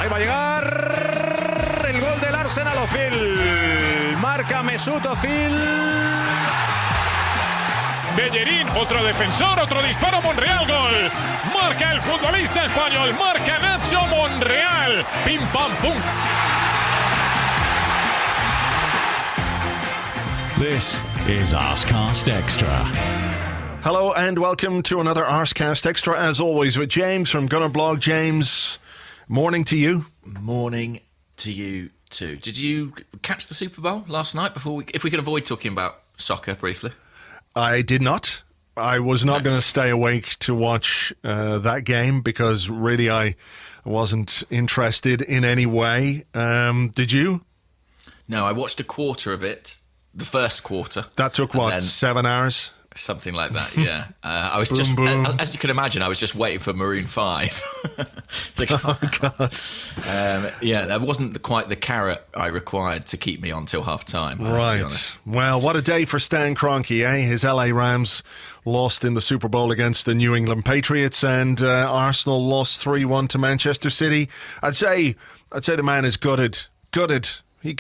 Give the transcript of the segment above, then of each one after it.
Ahí va a llegar el gol del Arsenal. Ozil. Marca Mesut Ozil. Bellerín, otro defensor, otro disparo, Monreal, gol. Marca el futbolista español, marca Nacho Monreal. Pim, pam, pum. This is Arsecast Extra. Hello and welcome to another Arsecast Extra, as always, with James from Gunnerblog. James, morning to you. Morning to you too. Did you catch the Super Bowl last night? If we could avoid talking about soccer briefly. I did not. I was not going to stay awake to watch that game because really I wasn't interested in any way. Did you? No, I watched a quarter of it. The first quarter. That took, what, 7 hours? Something like that, yeah. I was as you can imagine, I was just waiting for Maroon 5 to come out. Yeah, that wasn't quite the carrot I required to keep me on till half time. Right. Well, what a day for Stan Kroenke, eh? His LA Rams lost in the Super Bowl against the New England Patriots, and Arsenal lost 3-1 to Manchester City. I'd say the man is gutted. He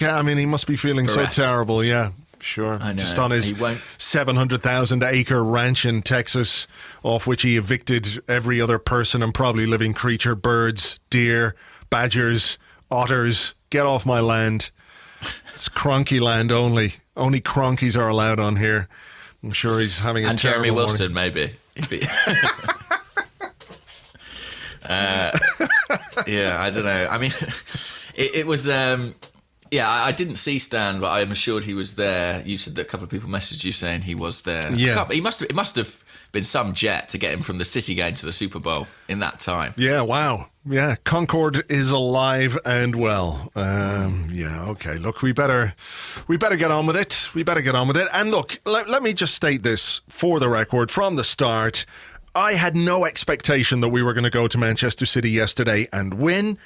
must be feeling Bereft. So terrible, yeah. Sure. I know. Just on his 700,000 acre ranch in Texas, off which he evicted every other person and probably living creature, birds, deer, badgers, otters. Get off my land. It's Kroenke land only. Only Cronkies are allowed on here. I'm sure he's having a and terrible Jeremy Wilson, morning. maybe. Yeah, I don't know. I mean, it was... Yeah, I didn't see Stan, but I'm assured he was there. You said that a couple of people messaged you saying he was there. Yeah. It must have been some jet to get him from the City game to the Super Bowl in that time. Yeah, wow. Yeah, Concord is alive and well. Yeah, okay. Look, we better get on with it. And look, let me just state this for the record from the start. I had no expectation that we were going to go to Manchester City yesterday and win.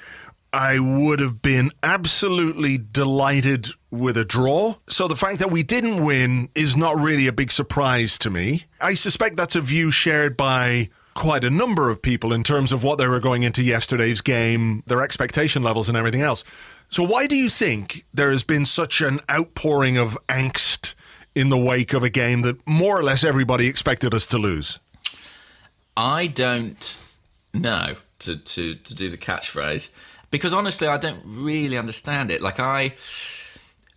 I would have been absolutely delighted with a draw. So the fact that we didn't win is not really a big surprise to me. I suspect that's a view shared by quite a number of people in terms of what they were going into yesterday's game, their expectation levels and everything else. So why do you think there has been such an outpouring of angst in the wake of a game that more or less everybody expected us to lose? I don't know, to do the catchphrase. Because honestly, I don't really understand it. Like going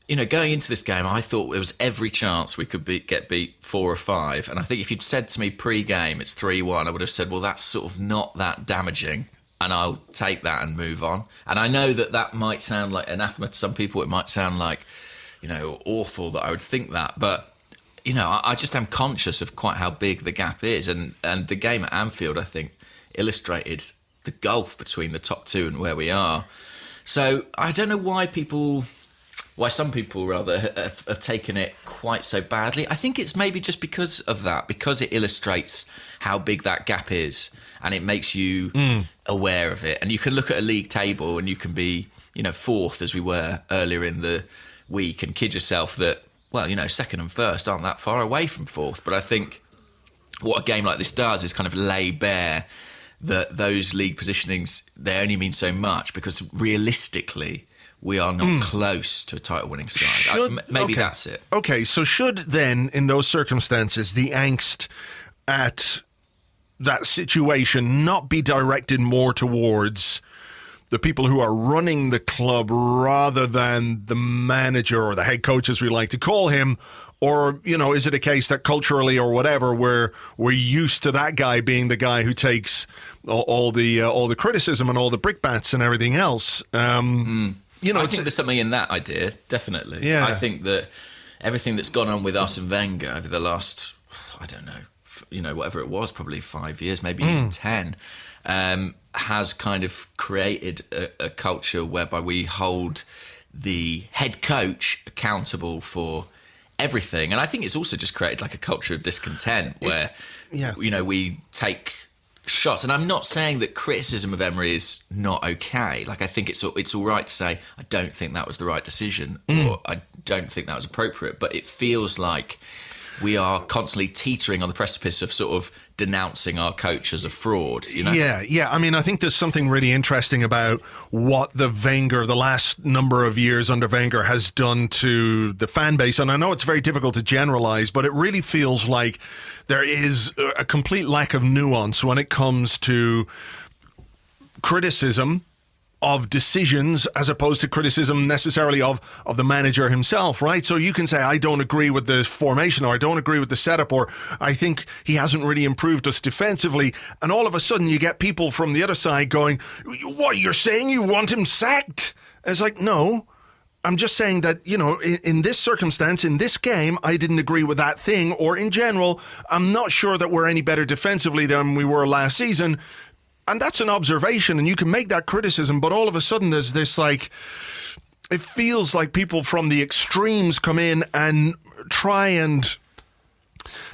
into this game, I thought there was every chance we could get beat 4 or 5. And I think if you'd said to me pre-game it's 3-1, I would have said, well, that's sort of not that damaging, and I'll take that and move on. And I know that might sound like anathema to some people. It might sound like, awful that I would think that. But, I just am conscious of quite how big the gap is. And the game at Anfield, I think, illustrated the gulf between the top two and where we are. So I don't know why some people have taken it quite so badly. I think it's maybe just because of that, because it illustrates how big that gap is and it makes you aware of it. And you can look at a league table and you can be, fourth as we were earlier in the week and kid yourself that, second and first aren't that far away from fourth. But I think what a game like this does is kind of lay bare that those league positionings, they only mean so much because realistically we are not close to a title-winning side. Maybe that's it. Okay, so should then, in those circumstances, the angst at that situation not be directed more towards the people who are running the club rather than the manager or the head coach, as we like to call him? Or, is it a case that culturally or whatever, we're used to that guy being the guy who takes all the criticism and all the brickbats and everything else? I think there's something in that idea, definitely. Yeah. I think that everything that's gone on with Arsene Wenger over the last, I don't know, whatever it was, probably 5 years, maybe even 10, has kind of created a culture whereby we hold the head coach accountable for everything. And I think it's also just created like a culture of discontent where, we take shots. And I'm not saying that criticism of Emery is not okay. Like, I think it's all right to say, I don't think that was the right decision or I don't think that was appropriate. But it feels like we are constantly teetering on the precipice of sort of denouncing our coach as a fraud, you know? Yeah. I mean, I think there's something really interesting about what the last number of years under Wenger has done to the fan base. And I know it's very difficult to generalize, but it really feels like there is a complete lack of nuance when it comes to criticism of decisions as opposed to criticism necessarily of the manager himself, right? So you can say, I don't agree with the formation, or I don't agree with the setup, or I think he hasn't really improved us defensively. And all of a sudden you get people from the other side going, what, you're saying you want him sacked? And it's like, no, I'm just saying that, you know, in this circumstance, in this game, I didn't agree with that thing. Or in general, I'm not sure that we're any better defensively than we were last season. And that's an observation, and you can make that criticism, but all of a sudden there's this, like, it feels like people from the extremes come in and try and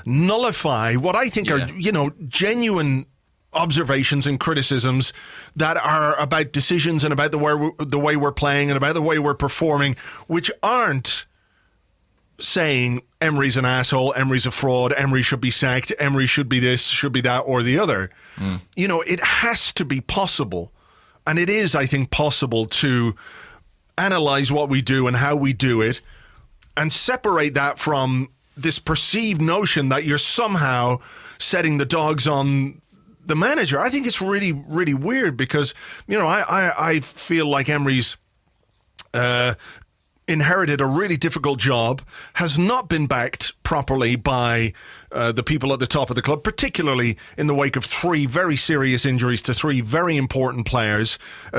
nullify what I think are, you know, genuine observations and criticisms that are about decisions and about the way we're playing and about the way we're performing, which aren't saying Emery's an asshole, Emery's a fraud, Emery should be sacked, Emery should be this, should be that, or the other. You know, it has to be possible, and it is, I think, possible to analyze what we do and how we do it and separate that from this perceived notion that you're somehow setting the dogs on the manager. I think it's really, really weird because, you know, I feel like Emery's inherited a really difficult job, has not been backed properly by the people at the top of the club, particularly in the wake of 3 very serious injuries to 3 very important players,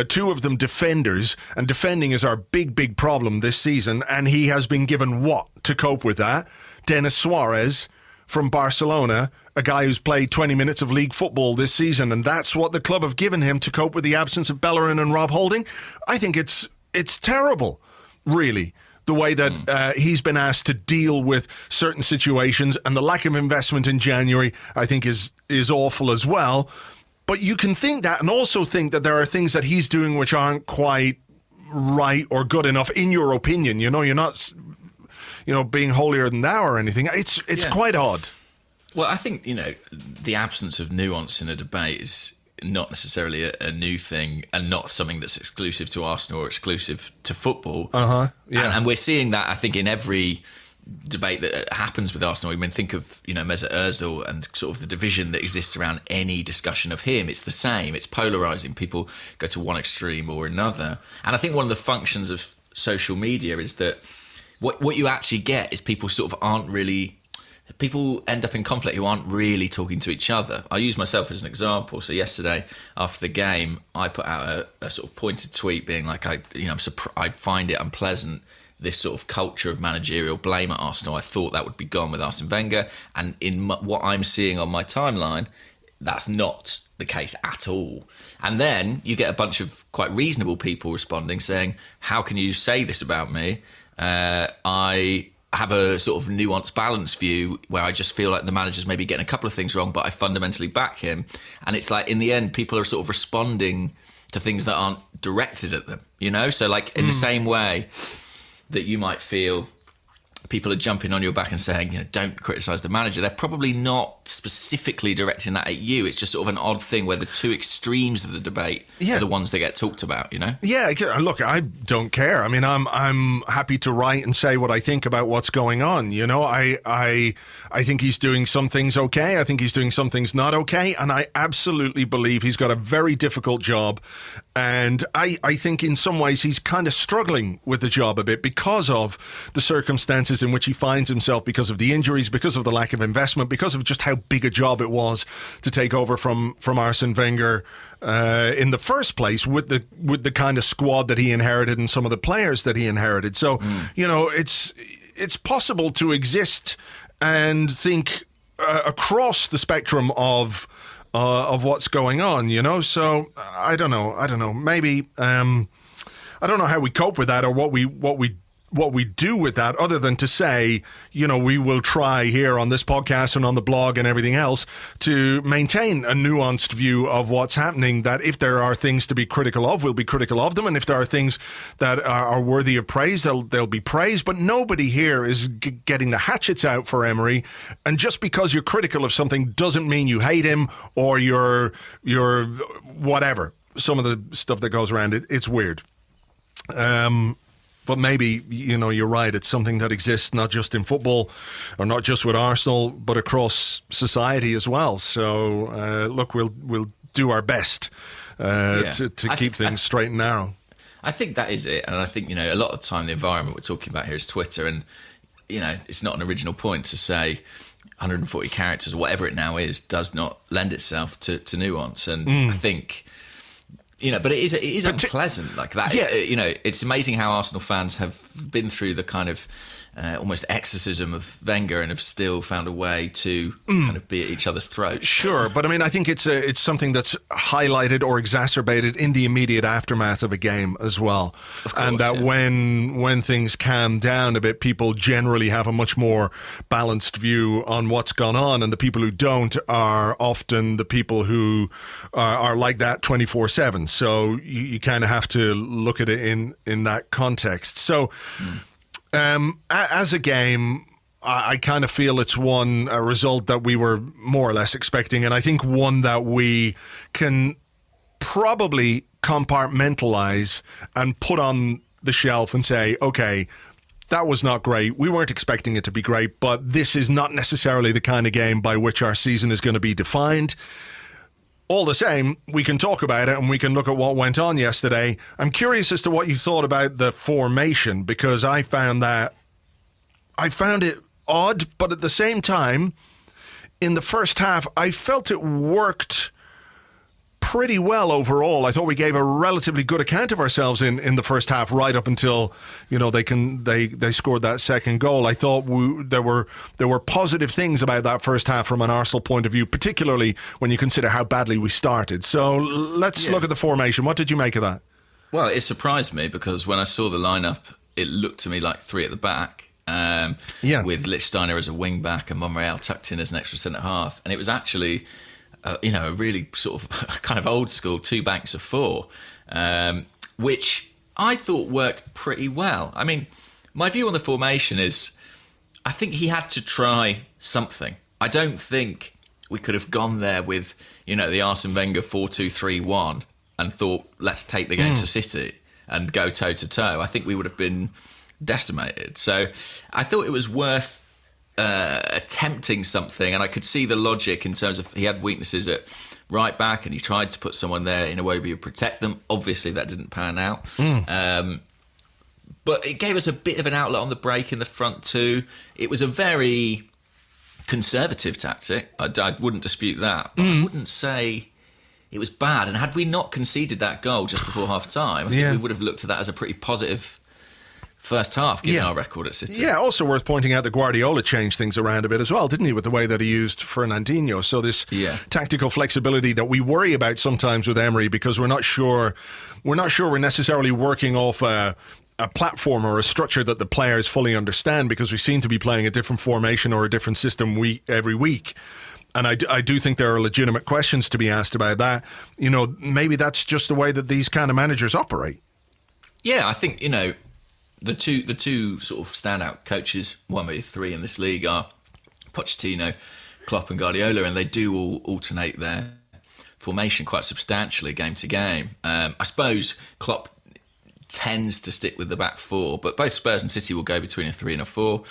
2 of them defenders, and defending is our big problem this season, and he has been given what to cope with that? Dinos Suarez from Barcelona, a guy who's played 20 minutes of league football this season, and that's what the club have given him to cope with the absence of Bellerin and Rob Holding. I think it's terrible, really, the way that he's been asked to deal with certain situations, and the lack of investment in January, I think, is awful as well. But you can think that and also think that there are things that he's doing which aren't quite right or good enough, in your opinion. You know, you're not, you know, being holier than thou or anything. It's quite odd. Well, I think, you know, the absence of nuance in a debate is not necessarily a new thing, and not something that's exclusive to Arsenal or exclusive to football. And we're seeing that, I think, in every debate that happens with Arsenal. I mean, think of, you know, Mesut Ozil and sort of the division that exists around any discussion of him. It's the same. It's polarising. People go to one extreme or another. And I think one of the functions of social media is that what you actually get is people end up in conflict who aren't really talking to each other. I use myself as an example. So yesterday, after the game, I put out a sort of pointed tweet being like, I find it unpleasant, this sort of culture of managerial blame at Arsenal. I thought that would be gone with Arsene Wenger. And in what I'm seeing on my timeline, that's not the case at all. And then you get a bunch of quite reasonable people responding saying, how can you say this about me? I have a sort of nuanced, balanced view where I just feel like the manager's maybe getting a couple of things wrong, but I fundamentally back him. And it's like, in the end, people are sort of responding to things that aren't directed at them, you know? So like in the same way that you might feel people are jumping on your back and saying, you know, don't criticise the manager, they're probably not specifically directing that at you. It's just sort of an odd thing where the 2 extremes of the debate are the ones that get talked about, you know? Yeah, look, I don't care. I mean, I'm happy to write and say what I think about what's going on, you know? I think he's doing some things okay. I think he's doing some things not okay. And I absolutely believe he's got a very difficult job. And I think in some ways he's kind of struggling with the job a bit because of the circumstances in which he finds himself, because of the injuries, because of the lack of investment, because of just how big a job it was to take over from Arsene Wenger in the first place, with the kind of squad that he inherited and some of the players that he inherited. So, you know, it's possible to exist and think across the spectrum of what's going on, you know. So I don't know. Maybe I don't know how we cope with that, or what we do with that, other than to say, we will try here on this podcast and on the blog and everything else to maintain a nuanced view of what's happening, that if there are things to be critical of, we'll be critical of them, and if there are things that are worthy of praise, they'll be praised. But nobody here is getting the hatchets out for Emery, and just because you're critical of something doesn't mean you hate him or you're whatever. Some of the stuff that goes around it's weird. But maybe, you're right. It's something that exists not just in football or not just with Arsenal, but across society as well. So, look, we'll do our best to keep things straight and narrow. I think that is it. And I think, a lot of the time the environment we're talking about here is Twitter. And, it's not an original point to say 140 characters or whatever it now is does not lend itself to nuance. And I think... but it is unpleasant like that. Yeah. It's amazing how Arsenal fans have been through the kind of almost exorcism of Wenger and have still found a way to kind of be at each other's throats. Sure, but I think it's something that's highlighted or exacerbated in the immediate aftermath of a game as well. Of course, and that when things calm down a bit, people generally have a much more balanced view on what's gone on, and the people who don't are often the people who are like that 24/7. So you kind of have to look at it in that context. So as a game, I kind of feel it's a result that we were more or less expecting, and I think one that we can probably compartmentalize and put on the shelf and say, okay, that was not great. We weren't expecting it to be great, but this is not necessarily the kind of game by which our season is going to be defined. All the same, we can talk about it and we can look at what went on yesterday. I'm curious as to what you thought about the formation, because I found it odd, but at the same time, in the first half, I felt it worked pretty well overall. I thought we gave a relatively good account of ourselves in the first half, right up until they scored that second goal. I thought there were positive things about that first half from an Arsenal point of view, particularly when you consider how badly we started. So let's look at the formation. What did you make of that? Well, it surprised me because when I saw the lineup, it looked to me like three at the back. With Lichtsteiner as a wing back and Monreal tucked in as an extra centre half, and it was actually a really sort of kind of old school two banks of four, which I thought worked pretty well. I mean, my view on the formation is I think he had to try something. I don't think we could have gone there with, the Arsene Wenger 4-2-3-1 and thought, let's take the game to City and go toe-to-toe. I think we would have been decimated. So I thought it was worth attempting something, and I could see the logic in terms of he had weaknesses at right back and he tried to put someone there in a way to protect them. Obviously that didn't pan out, but it gave us a bit of an outlet on the break in the front too. It was a very conservative tactic. I wouldn't dispute that, but I wouldn't say it was bad. And had we not conceded that goal just before half time, I think we would have looked at that as a pretty positive first half, given our record at City. Yeah, also worth pointing out that Guardiola changed things around a bit as well, didn't he, with the way that he used Fernandinho. So this tactical flexibility that we worry about sometimes with Emery, because we're not sure we're necessarily working off a platform or a structure that the players fully understand, because we seem to be playing a different formation or a different system every week. And I do think there are legitimate questions to be asked about that. Maybe that's just the way that these kind of managers operate. Yeah, I think, the two sort of standout coaches, one maybe three in this league, are Pochettino, Klopp and Guardiola, and they do all alternate their formation quite substantially game to game. I suppose Klopp tends to stick with the back four, but both Spurs and City will go between a 3 and a 4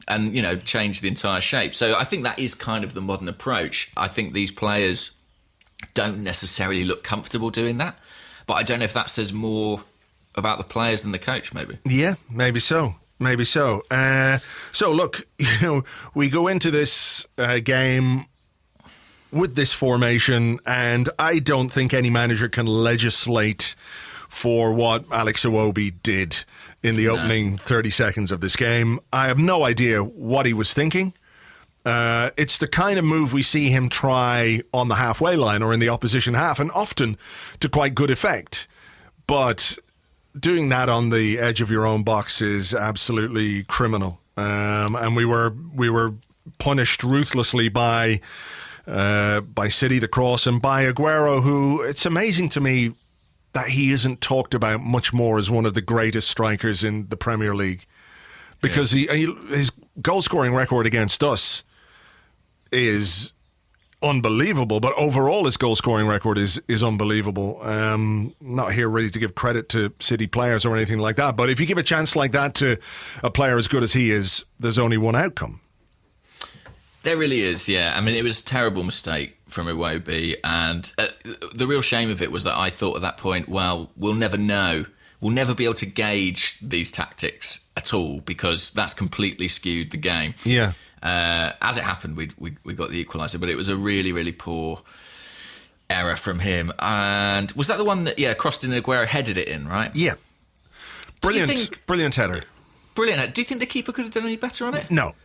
and, change the entire shape. So I think that is kind of the modern approach. I think these players don't necessarily look comfortable doing that, but I don't know if that says more about the players than the coach, maybe. Yeah, maybe so. So look, we go into this game with this formation, and I don't think any manager can legislate for what Alex Iwobi did in the opening 30 seconds of this game. I have no idea what he was thinking. It's the kind of move we see him try on the halfway line or in the opposition half, and often to quite good effect. But doing that on the edge of your own box is absolutely criminal. And we were punished ruthlessly by City, the cross, and by Aguero, who, it's amazing to me that he isn't talked about much more as one of the greatest strikers in the Premier League, because his goal scoring record against us is unbelievable, but overall his goal scoring record is unbelievable. Not here ready to give credit to City players or anything like that, but if you give a chance like that to a player as good as he is, there's only one outcome. There really is, yeah. I mean, it was a terrible mistake from Iwobi, and the real shame of it was that I thought at that point, well, we'll never know. We'll never be able to gauge these tactics at all, because that's completely skewed the game. Yeah. As it happened, we got the equaliser, but it was a really, really poor error from him. And was that the one that, crossed in, Aguero headed it in, right? Yeah. Brilliant header. Brilliant. Do you think the keeper could have done any better on it? No.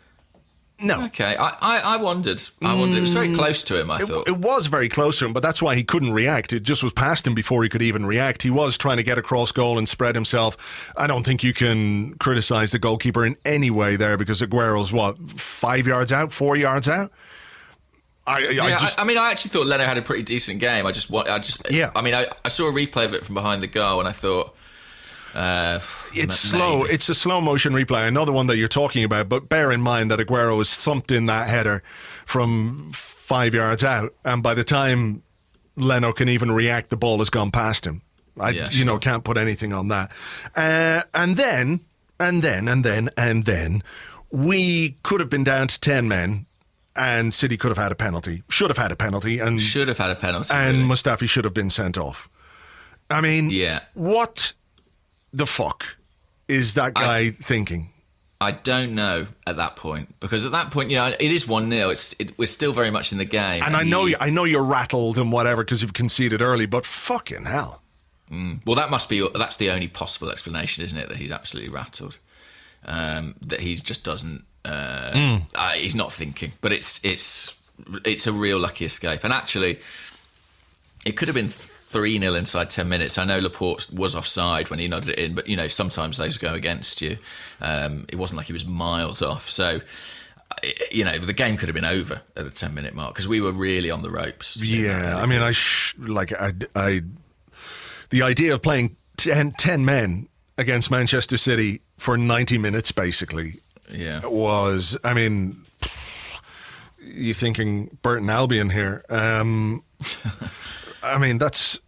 Okay, I wondered. It was very close to him, I thought. It was very close to him, but that's why he couldn't react. It just was past him before he could even react. He was trying to get across goal and spread himself. I don't think you can criticise the goalkeeper in any way there, because Aguero's, 5 yards out, 4 yards out? I actually thought Leno had a pretty decent game. I saw a replay of it from behind the goal, and I thought... it's slow. Maybe. It's a slow motion replay. I know the one that you're talking about, but bear in mind that Aguero was thumped in that header from 5 yards out, and by the time Leno can even react, the ball has gone past him. Can't put anything on that. And then, we could have been down to 10 men, and City could have had a penalty. Should have had a penalty, and really. Mustafi should have been sent off. I mean, what the fuck is that guy thinking? I don't know at that point, because at that point, it is 1-0. We're still very much in the game, and I know you're rattled and whatever because you've conceded early, but fucking hell. Well, that's the only possible explanation, isn't it? That he's absolutely rattled. That he just doesn't. He's not thinking, but it's a real lucky escape, and actually, it could have been 3-0 inside 10 minutes. I know Laporte was offside when he nodded it in, but sometimes those go against you. It wasn't like he was miles off. So, the game could have been over at the 10-minute mark, because we were really on the ropes. Yeah, I mean, the idea of playing 10 men against Manchester City for 90 minutes, basically, was, I mean, you're thinking Burton Albion here. I mean,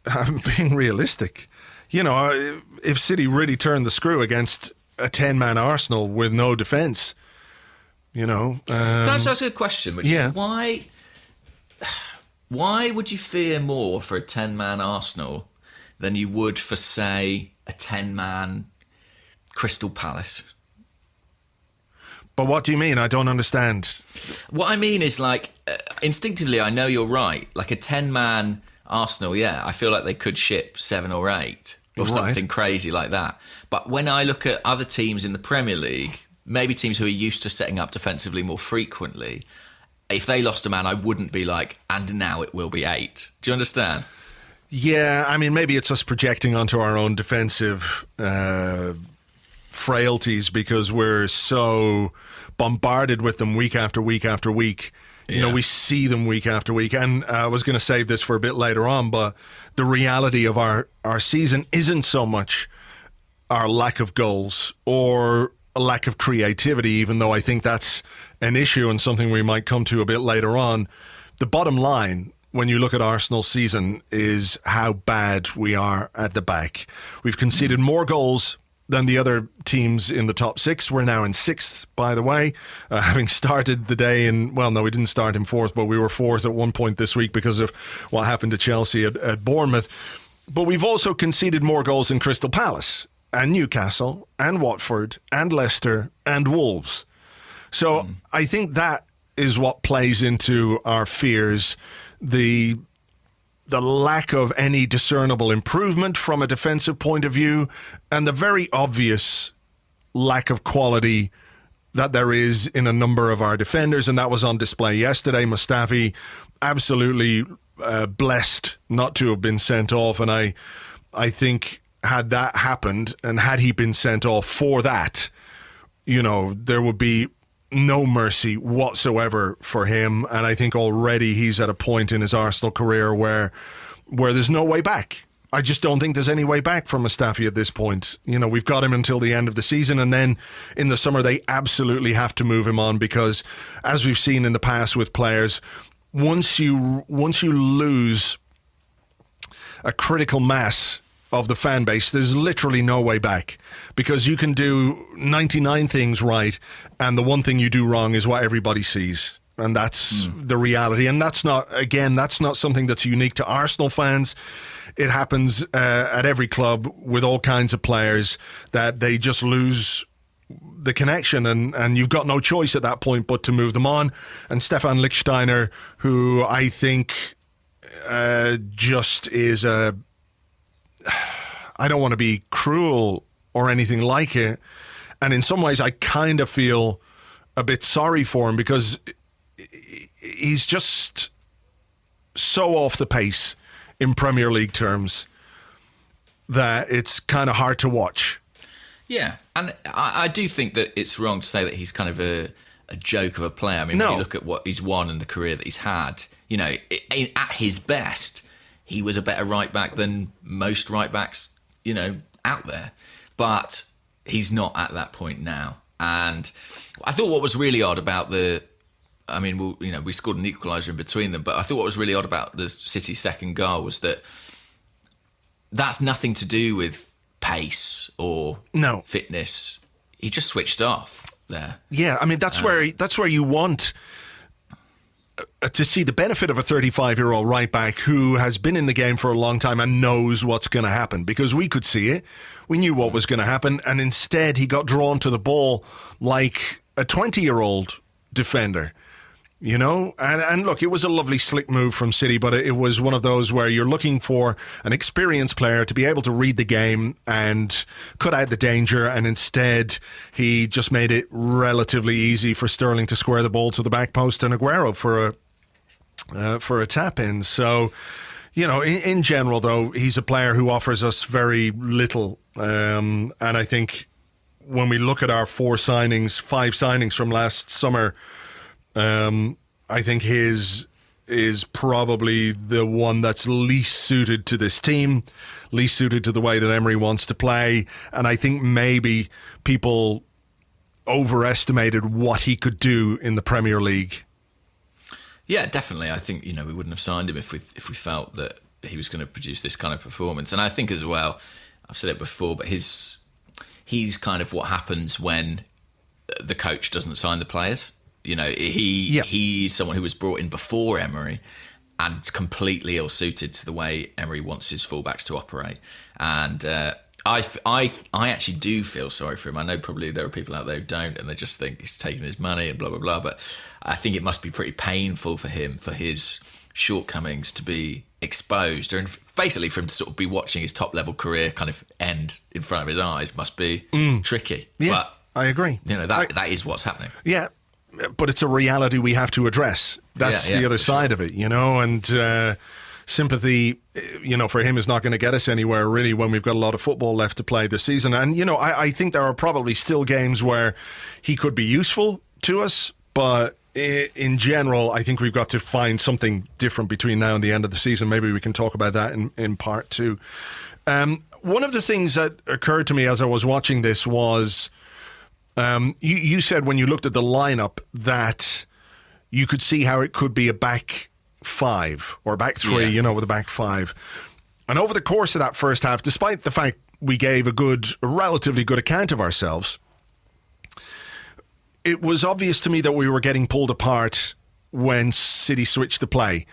I'm being realistic. If City really turned the screw against a 10-man Arsenal with no defence, Can I just ask you a question? Which is why would you fear more for a 10-man Arsenal than you would for, say, a 10-man Crystal Palace? But what do you mean? I don't understand. What I mean is, instinctively, I know you're right. Like a 10-man Arsenal, I feel like they could ship 7 or 8 or something crazy like that. But when I look at other teams in the Premier League, maybe teams who are used to setting up defensively more frequently, if they lost a man, I wouldn't be like, and now it will be 8. Do you understand? Yeah, I mean, maybe it's us projecting onto our own defensive frailties, because we're so bombarded with them week after week after week. We see them week after week. And I was going to save this for a bit later on, but the reality of our season isn't so much our lack of goals or a lack of creativity, even though I think that's an issue and something we might come to a bit later on. The bottom line, when you look at Arsenal's season, is how bad we are at the back. We've conceded more goals than the other teams in the top 6. We're now in 6th, by the way, having started the day in, we didn't start in 4th, but we were 4th at one point this week because of what happened to Chelsea at Bournemouth. But we've also conceded more goals than Crystal Palace and Newcastle and Watford and Leicester and Wolves. So I think that is what plays into our fears, the lack of any discernible improvement from a defensive point of view, and the very obvious lack of quality that there is in a number of our defenders, and that was on display yesterday. Mustafi, absolutely blessed not to have been sent off, and I think had that happened and had he been sent off for that, there would be no mercy whatsoever for him. And I think already he's at a point in his Arsenal career where there's no way back. I just don't think there's any way back for Mustafi at this point. We've got him until the end of the season, and then in the summer they absolutely have to move him on, because as we've seen in the past with players, once you lose a critical mass of the fan base, there's literally no way back, because you can do 99 things right and the one thing you do wrong is what everybody sees, and that's the reality. And that's not something that's unique to Arsenal fans. It happens at every club with all kinds of players, that they just lose the connection, and you've got no choice at that point but to move them on. And Stephan Lichtsteiner, who I think just is I don't want to be cruel or anything like it, and in some ways I kind of feel a bit sorry for him, because he's just so off the pace in Premier League terms that it's kind of hard to watch. Yeah, and I do think that it's wrong to say that he's kind of a joke of a player. I mean, No. when you look at what he's won and the career that he's had, at his best, he was a better right back than most right backs, out there. But he's not at that point now. And I thought what was really odd about we scored an equaliser in between them, but I thought what was really odd about the City's second goal was that that's nothing to do with pace or fitness. He just switched off there. Yeah, I mean, that's where you want to see the benefit of a 35-year-old right back who has been in the game for a long time and knows what's going to happen, because we could see it. We knew what was going to happen, and instead he got drawn to the ball like a 20-year-old defender. And look, it was a lovely slick move from City, but it was one of those where you're looking for an experienced player to be able to read the game and cut out the danger, and instead he just made it relatively easy for Sterling to square the ball to the back post and Aguero for a tap in. So, in general though, he's a player who offers us very little, and I think when we look at our 5 signings from last summer, I think his is probably the one that's least suited to this team, least suited to the way that Emery wants to play. And I think maybe people overestimated what he could do in the Premier League. Yeah, definitely. I think, we wouldn't have signed him if we felt that he was going to produce this kind of performance. And I think as well, I've said it before, but he's kind of what happens when the coach doesn't sign the players. He's someone who was brought in before Emery and completely ill-suited to the way Emery wants his fullbacks to operate. And I actually do feel sorry for him. I know probably there are people out there who don't, and they just think he's taking his money and blah, blah, blah. But I think it must be pretty painful for him, for his shortcomings to be exposed, or basically for him to sort of be watching his top-level career kind of end in front of his eyes must be tricky. Yeah, but, I agree. That is what's happening. Yeah. But it's a reality we have to address. That's the other side of it, and sympathy, for him is not going to get us anywhere really when we've got a lot of football left to play this season. And, I think there are probably still games where he could be useful to us, but in general, I think we've got to find something different between now and the end of the season. Maybe we can talk about that in part two. One of the things that occurred to me as I was watching this was, you said when you looked at the lineup that you could see how it could be a back 5 or back 3, with a back 5. And over the course of that first half, despite the fact we gave a relatively good account of ourselves, it was obvious to me that we were getting pulled apart when City switched to play.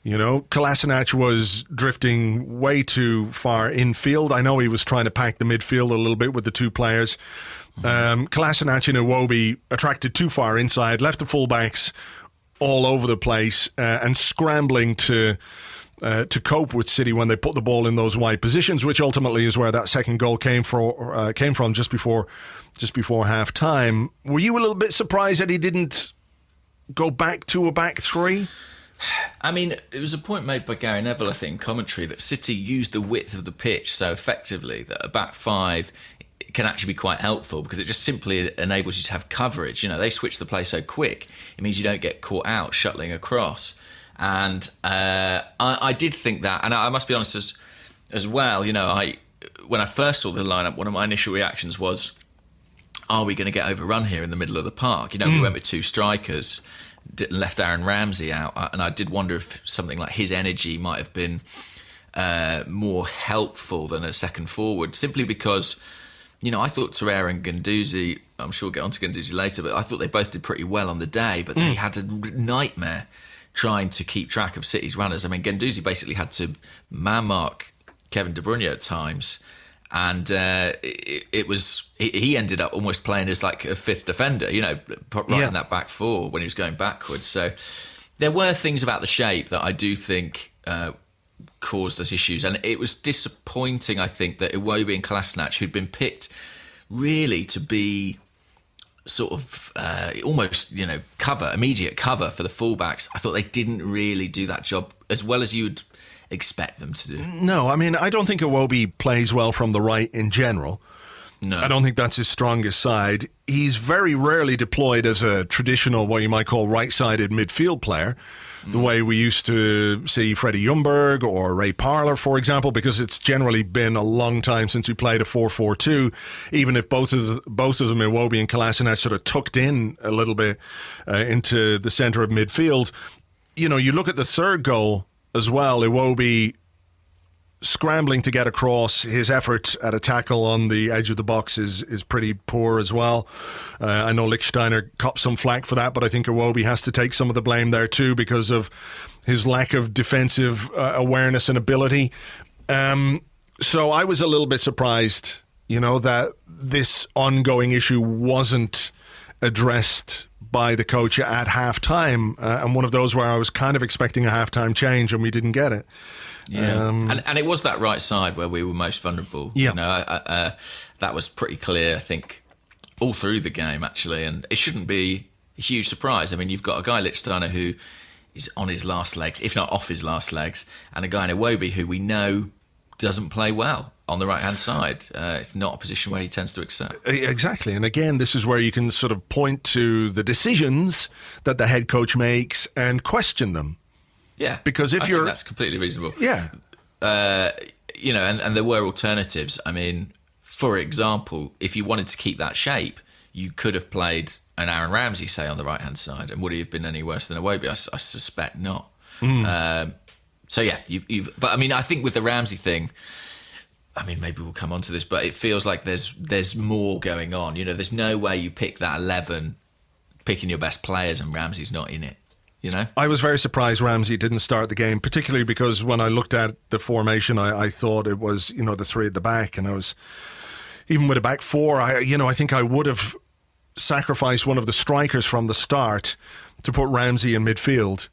Kolasinac was drifting way too far infield. I know he was trying to pack the midfield a little bit with the 2 players. Kolasinac and Iwobi attracted too far inside, left the fullbacks all over the place and scrambling to cope with City when they put the ball in those wide positions, which ultimately is where that second goal came from just before half time. Were you a little bit surprised that he didn't go back to a back 3? I mean, it was a point made by Gary Neville, I think, in commentary, that City used the width of the pitch so effectively that a back five can actually be quite helpful because it just simply enables you to have coverage. You know, they switch the play so quick, it means you don't get caught out shuttling across. And I did think that, and I must be honest as well, you know, when I first saw the lineup, one of my initial reactions was, are we going to get overrun here in the middle of the park? You know, we went with two strikers, left Aaron Ramsey out, and I did wonder if something like his energy might have been more helpful than a second forward, simply because, you know, I thought Torreira and Guendouzi, I'm sure we'll get on to Guendouzi later, but I thought they both did pretty well on the day, but they had a nightmare trying to keep track of City's runners. I mean, Guendouzi basically had to man-mark Kevin De Bruyne at times, and he ended up almost playing as like a fifth defender, you know, right in that back four when he was going backwards. So there were things about the shape that I do think caused us issues, and it was disappointing, I think, that Iwobi and Kolasinac, who'd been picked really to be sort of almost, you know, immediate cover for the fullbacks, I thought they didn't really do that job as well as you'd expect them to do. No, I mean, I don't think Iwobi plays well from the right in general. No. I don't think that's his strongest side. He's very rarely deployed as a traditional, what you might call right-sided midfield player, the way we used to see Freddie Ljungberg or Ray Parlour, for example, because it's generally been a long time since we played a 4-4-2, even if both of them, Iwobi and Kolasinac, sort of tucked in a little bit into the centre of midfield. You know, you look at the third goal as well, Iwobi scrambling to get across, his effort at a tackle on the edge of the box is pretty poor as well. I know Lichtsteiner copped some flack for that, but I think Iwobi has to take some of the blame there too because of his lack of defensive awareness and ability. So I was a little bit surprised, you know, that this ongoing issue wasn't addressed by the coach at half-time, and one of those where I was kind of expecting a half-time change and we didn't get it. Yeah, and it was that right side where we were most vulnerable. Yeah. You know, that was pretty clear, I think, all through the game, actually, and it shouldn't be a huge surprise. I mean, you've got a guy, Lichtsteiner, who is on his last legs, if not off his last legs, and a guy in Iwobi who we know doesn't play well on the right-hand side. It's not a position where he tends to excel. Exactly. And again, this is where you can sort of point to the decisions that the head coach makes and question them. Yeah. Because if I think that's completely reasonable. Yeah. You know, and there were alternatives. I mean, for example, if you wanted to keep that shape, you could have played an Aaron Ramsey, say, on the right-hand side. And would he have been any worse than Iwobi? I suspect not. So yeah, but I mean, I think with the Ramsey thing, I mean, maybe we'll come on to this, but it feels like there's more going on. You know, there's no way you pick that 11, picking your best players, and Ramsey's not in it. You know, I was very surprised Ramsey didn't start the game, particularly because when I looked at the formation, I thought it was, you know, the three at the back, and I was, even with a back four, I think I would have sacrificed one of the strikers from the start to put Ramsey in midfield.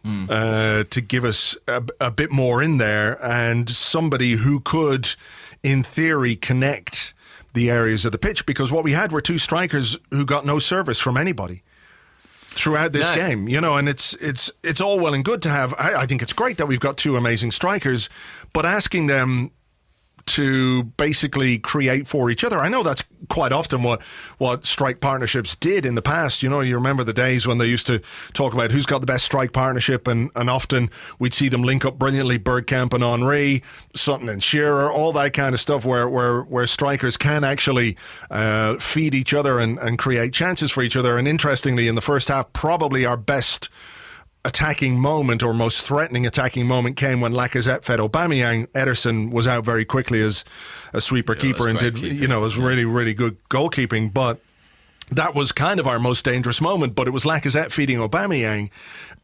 To give us a bit more in there and somebody who could, in theory, connect the areas of the pitch, because what we had were two strikers who got no service from anybody throughout this game, you know, and it's all well and good to have. I think it's great that we've got two amazing strikers, but asking them to basically create for each other. I know that's quite often what strike partnerships did in the past. You know, you remember the days when they used to talk about who's got the best strike partnership, and often we'd see them link up brilliantly, Bergkamp and Henry, Sutton and Shearer, all that kind of stuff where strikers can actually feed each other and create chances for each other. And interestingly, in the first half, probably our best attacking moment or most threatening attacking moment came when Lacazette fed Aubameyang. Ederson was out very quickly as a sweeper keeper and did, you know, was really, really good goalkeeping. But that was kind of our most dangerous moment. But it was Lacazette feeding Aubameyang.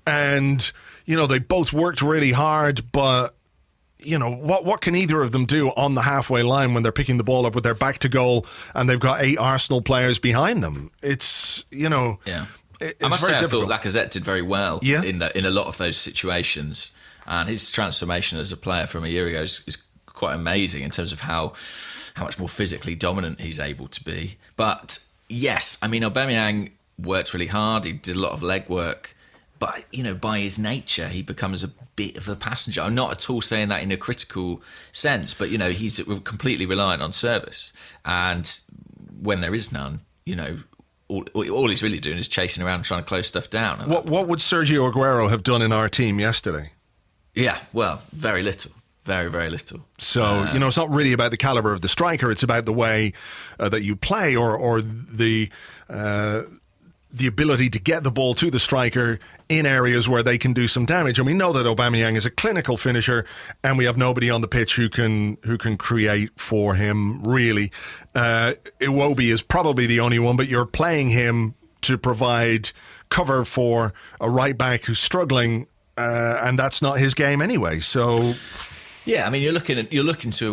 And, you know, they both worked really hard, but, you know, what can either of them do on the halfway line when they're picking the ball up with their back to goal and they've got 8 Arsenal players behind them? It's, you know... Yeah. I must say, I thought Lacazette did very well in a lot of those situations, and his transformation as a player from a year ago is quite amazing in terms of how much more physically dominant he's able to be. But yes, I mean, Aubameyang worked really hard. He did a lot of leg work, but by his nature, he becomes a bit of a passenger. I'm not at all saying that in a critical sense, but he's completely reliant on service, and when there is none, all he's really doing is chasing around trying to close stuff down. What would Sergio Aguero have done in our team yesterday? Yeah, well, very little. Very, very little. So, it's not really about the caliber of the striker. It's about the way that you play or the ability to get the ball to the striker in areas where they can do some damage. And we know that Aubameyang is a clinical finisher, and we have nobody on the pitch who can create for him, really. Iwobi is probably the only one, but you're playing him to provide cover for a right back who's struggling, and that's not his game anyway. So... Yeah, I mean, you're looking to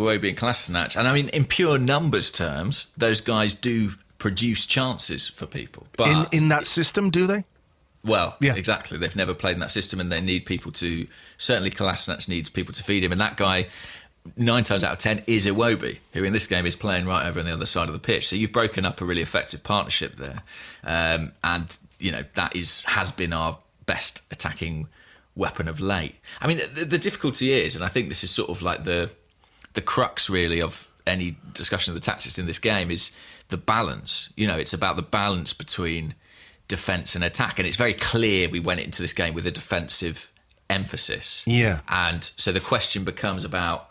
Iwobi and Kolasinac, and I mean, in pure numbers terms, those guys do produce chances for people. But in that system, do they? Well, yeah, exactly. They've never played in that system, and they need people to. Certainly, Kolasinac needs people to feed him, and that guy, 9 times out of 10, is Iwobi, who in this game is playing right over on the other side of the pitch. So you've broken up a really effective partnership there, and that has been our best attacking weapon of late. I mean, the difficulty is, and I think this is sort of like the crux really of any discussion of the tactics in this game, is the balance. It's about the balance between defence and attack, and it's very clear we went into this game with a defensive emphasis. Yeah. And so the question becomes about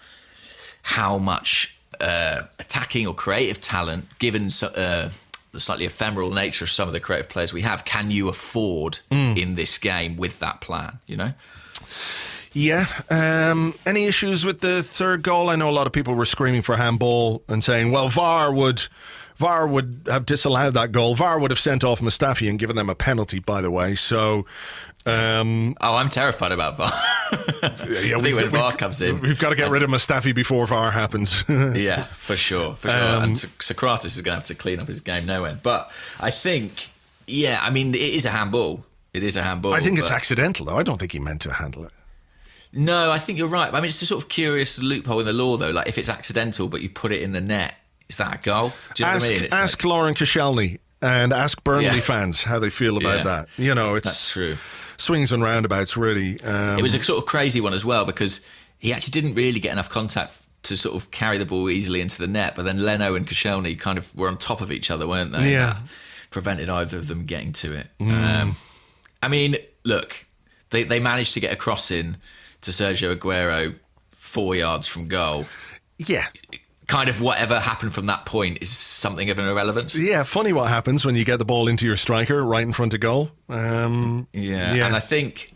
how much attacking or creative talent, given the slightly ephemeral nature of some of the creative players we have, can you afford in this game with that plan, Yeah. Any issues with the third goal? I know a lot of people were screaming for handball and saying, well, VAR would have disallowed that goal. VAR would have sent off Mustafi and given them a penalty, by the way. So... I'm terrified about VAR. Yeah, when VAR comes in, we've got to get rid of Mustafi before VAR happens. Yeah, for sure. And Socrates is going to have to clean up his game no end. But I think, I mean, it is a handball. It is a handball. I think it's accidental, though. I don't think he meant to handle it. No, I think you're right. I mean, it's a sort of curious loophole in the law, though. Like, if it's accidental, but you put it in the net, is that a goal? Do you know what I mean? Ask Lauren Koscielny and ask Burnley fans how they feel about that. That's true. Swings and roundabouts, really. It was a sort of crazy one as well, because he actually didn't really get enough contact to sort of carry the ball easily into the net, but then Leno and Koscielny kind of were on top of each other, weren't they? Yeah. That prevented either of them getting to it. I mean, look, they managed to get a cross in to Sergio Aguero 4 yards from goal. Yeah. Kind of whatever happened from that point is something of an irrelevance. Yeah, funny what happens when you get the ball into your striker right in front of goal. And I think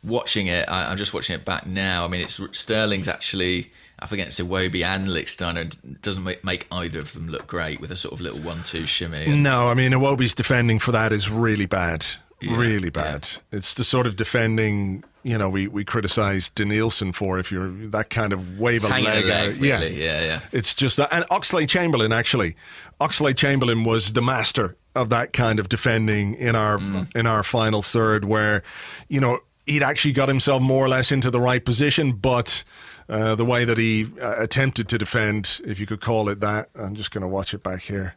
watching it, I'm just watching it back now. I mean, Sterling's actually up against Iwobi and Lichtsteiner, and doesn't make either of them look great with a sort of little 1-2 shimmy. No, I mean, Iwobi's defending for that is really bad. Really bad. Yeah. It's the sort of defending, we criticised Danielson for, if you're that kind of wave a leg out. Really. Yeah. It's just that. And Oxlade-Chamberlain was the master of that kind of defending in our final third, where, he'd actually got himself more or less into the right position, but the way that he attempted to defend, if you could call it that, I'm just going to watch it back here.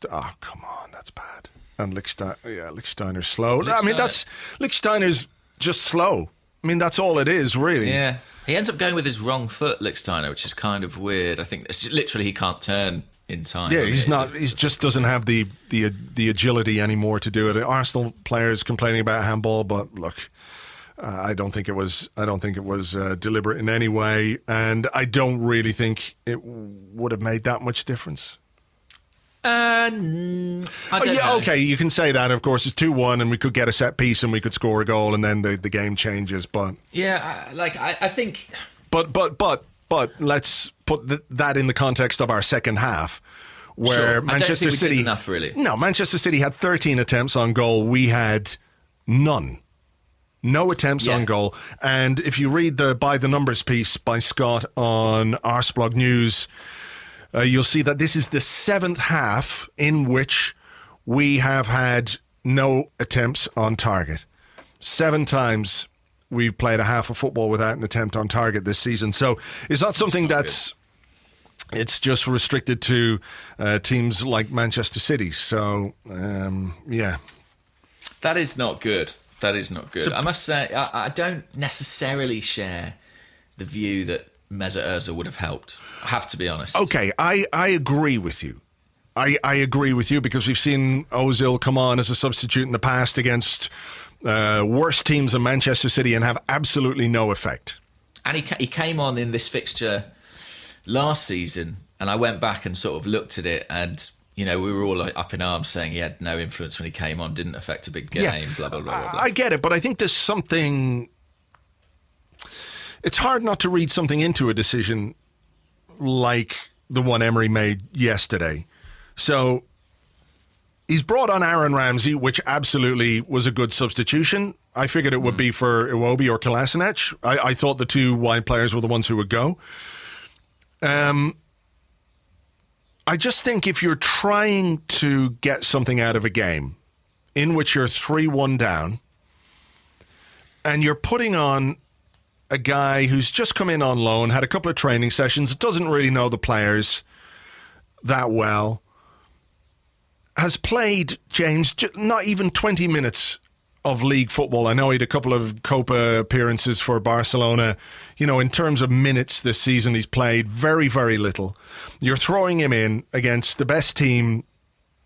Come on, that's bad. And Lichtsteiner's slow. Lichtsteiner's just slow. I mean, that's all it is, really. Yeah. He ends up going with his wrong foot, Lichtsteiner, which is kind of weird. I think it's just, literally he can't turn in time. Yeah, he just doesn't have the agility anymore to do it. Arsenal players complaining about handball, but look, I don't think it was deliberate in any way, and I don't really think it would have made that much difference. I don't know. Okay, you can say that. Of course, it's 2-1, and we could get a set piece, and we could score a goal, and then the game changes. But I think. But let's put that in the context of our second half, where Manchester City. Enough, really. No, Manchester City had 13 attempts on goal. We had none. No attempts on goal. And if you read the By the Numbers piece by Scott on Arseblog News, you'll see that this is the 7th half in which we have had no attempts on target. 7 times we've played a half of football without an attempt on target this season. So it's not something it's just restricted to teams like Manchester City. So, That is not good. That is not good. I must say, I don't necessarily share the view that Mesut Ozil would have helped. I have to be honest. Okay, I agree with you. I agree with you because we've seen Ozil come on as a substitute in the past against worse teams than Manchester City and have absolutely no effect. And he came on in this fixture last season, and I went back and sort of looked at it, and we were all up in arms saying he had no influence when he came on, didn't affect a big game, blah, blah, blah, blah, blah. I get it, but I think there's something... It's hard not to read something into a decision like the one Emery made yesterday. So he's brought on Aaron Ramsey, which absolutely was a good substitution. I figured it would be for Iwobi or Kolasinac. I thought the two wide players were the ones who would go. I just think if you're trying to get something out of a game in which you're 3-1 down and you're putting on a guy who's just come in on loan, had a couple of training sessions, doesn't really know the players that well, has played, James, not even 20 minutes of league football. I know he had a couple of Copa appearances for Barcelona. In terms of minutes this season, he's played very, very little. You're throwing him in against the best team,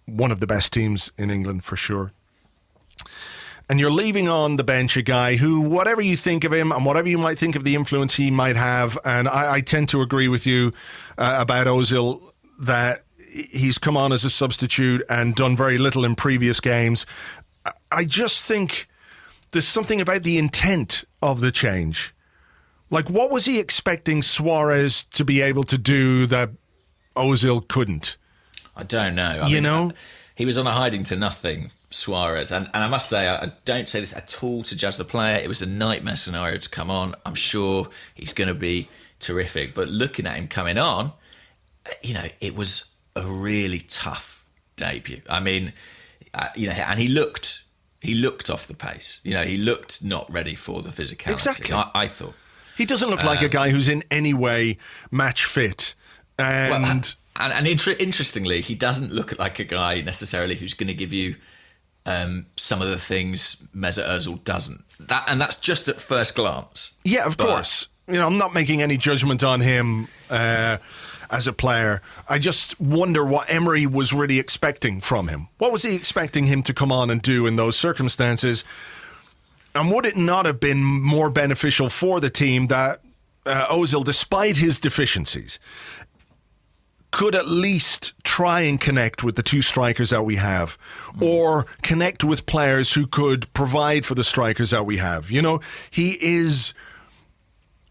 one of the best teams in England for sure. And you're leaving on the bench a guy who, whatever you think of him and whatever you might think of the influence he might have, and I tend to agree with you about Ozil that he's come on as a substitute and done very little in previous games. I just think there's something about the intent of the change. Like, what was he expecting Suarez to be able to do that Ozil couldn't? I don't know. He was on a hiding to nothing, Suarez. And I must say, I don't say this at all to judge the player. It was a nightmare scenario to come on. I'm sure he's going to be terrific. But looking at him coming on, it was a really tough debut. I mean, and he looked off the pace. He looked not ready for the physicality. Exactly. I thought. He doesn't look like a guy who's in any way match fit. And interestingly, he doesn't look like a guy necessarily who's going to give you some of the things Mesut Ozil doesn't. That's just at first glance. Yeah, of course. I'm not making any judgment on him as a player. I just wonder what Emery was really expecting from him. What was he expecting him to come on and do in those circumstances? And would it not have been more beneficial for the team that Ozil, despite his deficiencies, could at least try and connect with the two strikers that we have, or connect with players who could provide for the strikers that we have? He is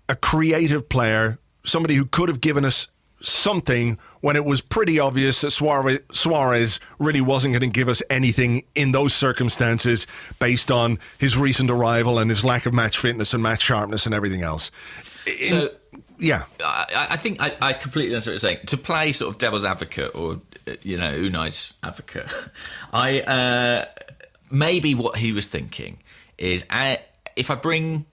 a creative player, somebody who could have given us something when it was pretty obvious that Suarez really wasn't going to give us anything in those circumstances based on his recent arrival and his lack of match fitness and match sharpness and everything else. Yeah. I think I completely understand what you're saying. To play sort of devil's advocate or, Unai's advocate, maybe what he was thinking is if I bring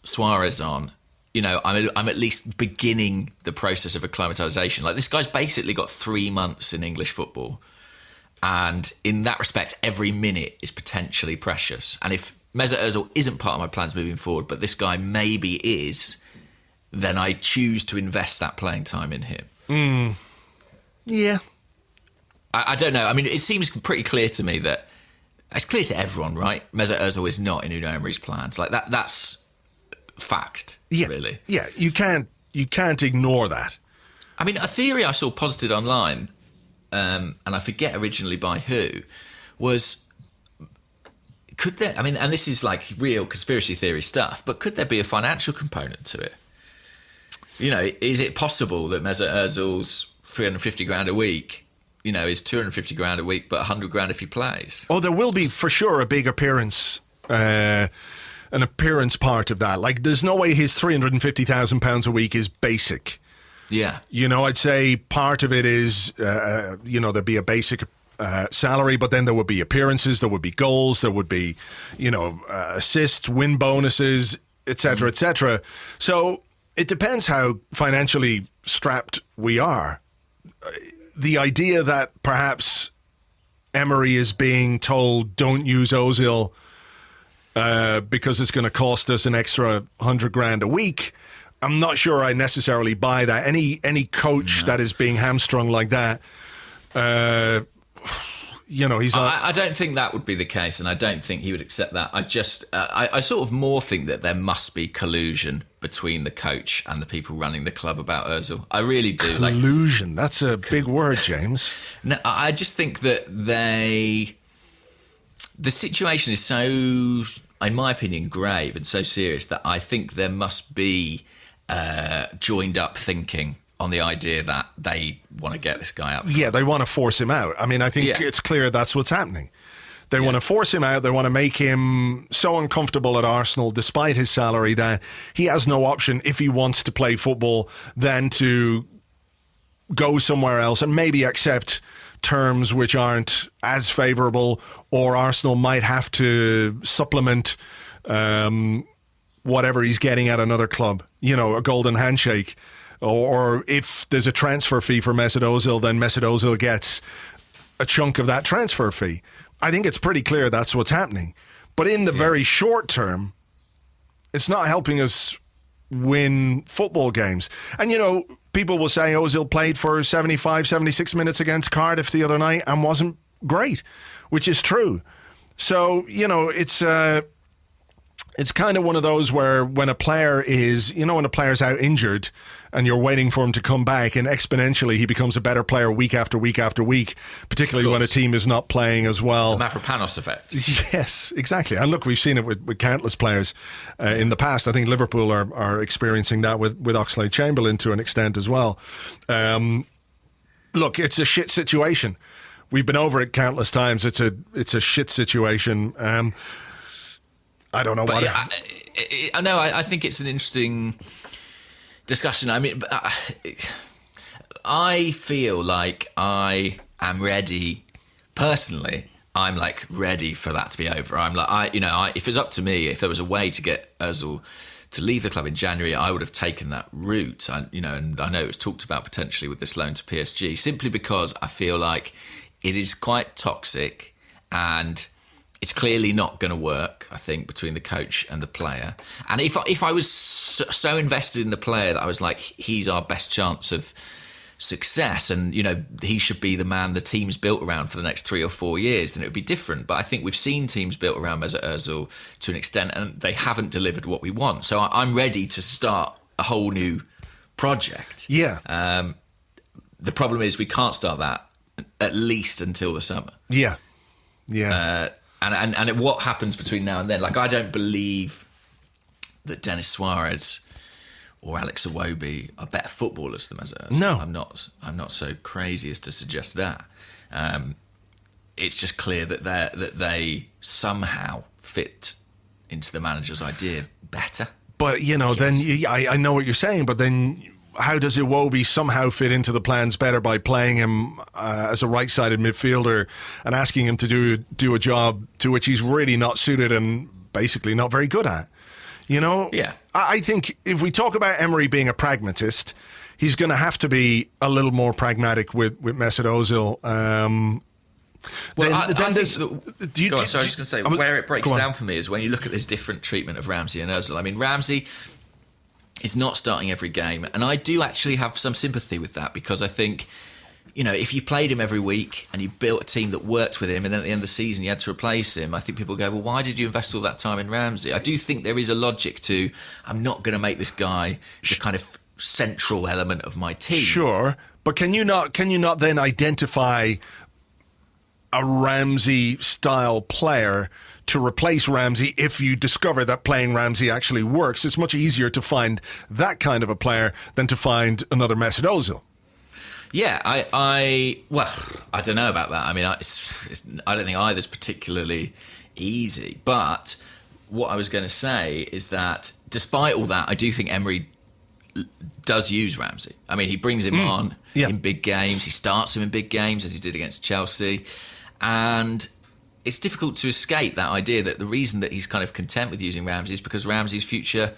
Suarez on, I'm at least beginning the process of acclimatisation. Like, this guy's basically got 3 months in English football. And in that respect, every minute is potentially precious. And if Mesut Ozil isn't part of my plans moving forward, but this guy maybe is, then I choose to invest that playing time in him. Yeah. I don't know. I mean, it seems pretty clear to me that it's clear to everyone, right? Mesut Ozil is not in Unai Emery's plans. Like, that's fact, really. Yeah, you can't ignore that. I mean, a theory I saw posited online, and I forget originally by who, was, could there, and this is like real conspiracy theory stuff, but could there be a financial component to it? Is it possible that Mesut Ozil's 350 grand a week, is 250 grand a week, but 100 grand if he plays? Oh, there will be for sure a big appearance, an appearance part of that. Like, there's no way his £350,000 a week is basic. Yeah. I'd say part of it is, there'd be a basic salary, but then there would be appearances, there would be goals, there would be, assists, win bonuses, etc., etc. So it depends how financially strapped we are. The idea that perhaps Emery is being told don't use Ozil because it's going to cost us an extra $100,000 a week. I'm not sure I necessarily buy that. Any coach that is being hamstrung like that, he's not. I don't think that would be the case, and I don't think he would accept that. I sort of more think that there must be collusion between the coach and the people running the club about Ozil. I really do. Collusion, that's a big word, James. No, I just think that the situation is so, in my opinion, grave and so serious that I think there must be joined up thinking on the idea that they want to get this guy out. Yeah, they want to force him out. I mean, I think it's clear that's what's happening. They want to force him out. They want to make him so uncomfortable at Arsenal, despite his salary, that he has no option if he wants to play football than to go somewhere else and maybe accept terms which aren't as favourable, or Arsenal might have to supplement whatever he's getting at another club, a golden handshake. Or if there's a transfer fee for Mesut Ozil, then Mesut Ozil gets a chunk of that transfer fee. I think it's pretty clear that's what's happening. But in the very short term, it's not helping us win football games. And, people will say Ozil played for 75, 76 minutes against Cardiff the other night and wasn't great, which is true. So, it's kind of one of those where when a player is, when a player's out injured and you're waiting for him to come back, and exponentially he becomes a better player week after week after week, particularly when a team is not playing as well. The Mavropanos effect. Yes, exactly. And look, we've seen it with countless players in the past. I think Liverpool are experiencing that with Oxlade-Chamberlain to an extent as well. Look, it's a shit situation. We've been over it countless times. It's a shit situation. I don't know what. I know. I think it's an interesting discussion. I mean, I feel like I am ready. Personally, I'm like ready for that to be over. I'm like, if it's up to me, if there was a way to get Ozil to leave the club in January, I would have taken that route. And I know it was talked about potentially with this loan to PSG, simply because I feel like it is quite toxic and it's clearly not going to work, I think, between the coach and the player. And if I was so invested in the player that I was like, he's our best chance of success and, he should be the man the team's built around for the next 3 or 4 years, then it would be different. But I think we've seen teams built around Mesut Ozil to an extent and they haven't delivered what we want. So I'm ready to start a whole new project. Yeah. The problem is we can't start that at least until the summer. Yeah. Yeah. And what happens between now and then? Like, I don't believe that Dinos Suarez or Alex Iwobi are better footballers than Mesut Ozil. No, I'm not so crazy as to suggest that. It's just clear that they somehow fit into the manager's idea better. But then I know what you're saying. But then, how does Iwobi somehow fit into the plans better by playing him as a right-sided midfielder and asking him to do a job to which he's really not suited and basically not very good at? Yeah. I think if we talk about Emery being a pragmatist, he's going to have to be a little more pragmatic with Mesut Ozil. Well, I think I was just going to say, where it breaks down for me is when you look at this different treatment of Ramsey and Ozil. I mean, Ramsey is not starting every game, and I do actually have some sympathy with that, because I think, if you played him every week and you built a team that worked with him and then at the end of the season you had to replace him, I think people go, well, why did you invest all that time in Ramsey? I do think there is a logic to, I'm not going to make this guy the kind of central element of my team. Sure, but can you not then identify a Ramsey-style player to replace Ramsey if you discover that playing Ramsey actually works? It's much easier to find that kind of a player than to find another Mesut Ozil. Yeah, I don't know about that. I mean, I don't think either's particularly easy. But what I was going to say is that despite all that, I do think Emery does use Ramsey. I mean, he brings him on in big games. He starts him in big games, as he did against Chelsea. And it's difficult to escape that idea that the reason that he's kind of content with using Ramsey is because Ramsey's future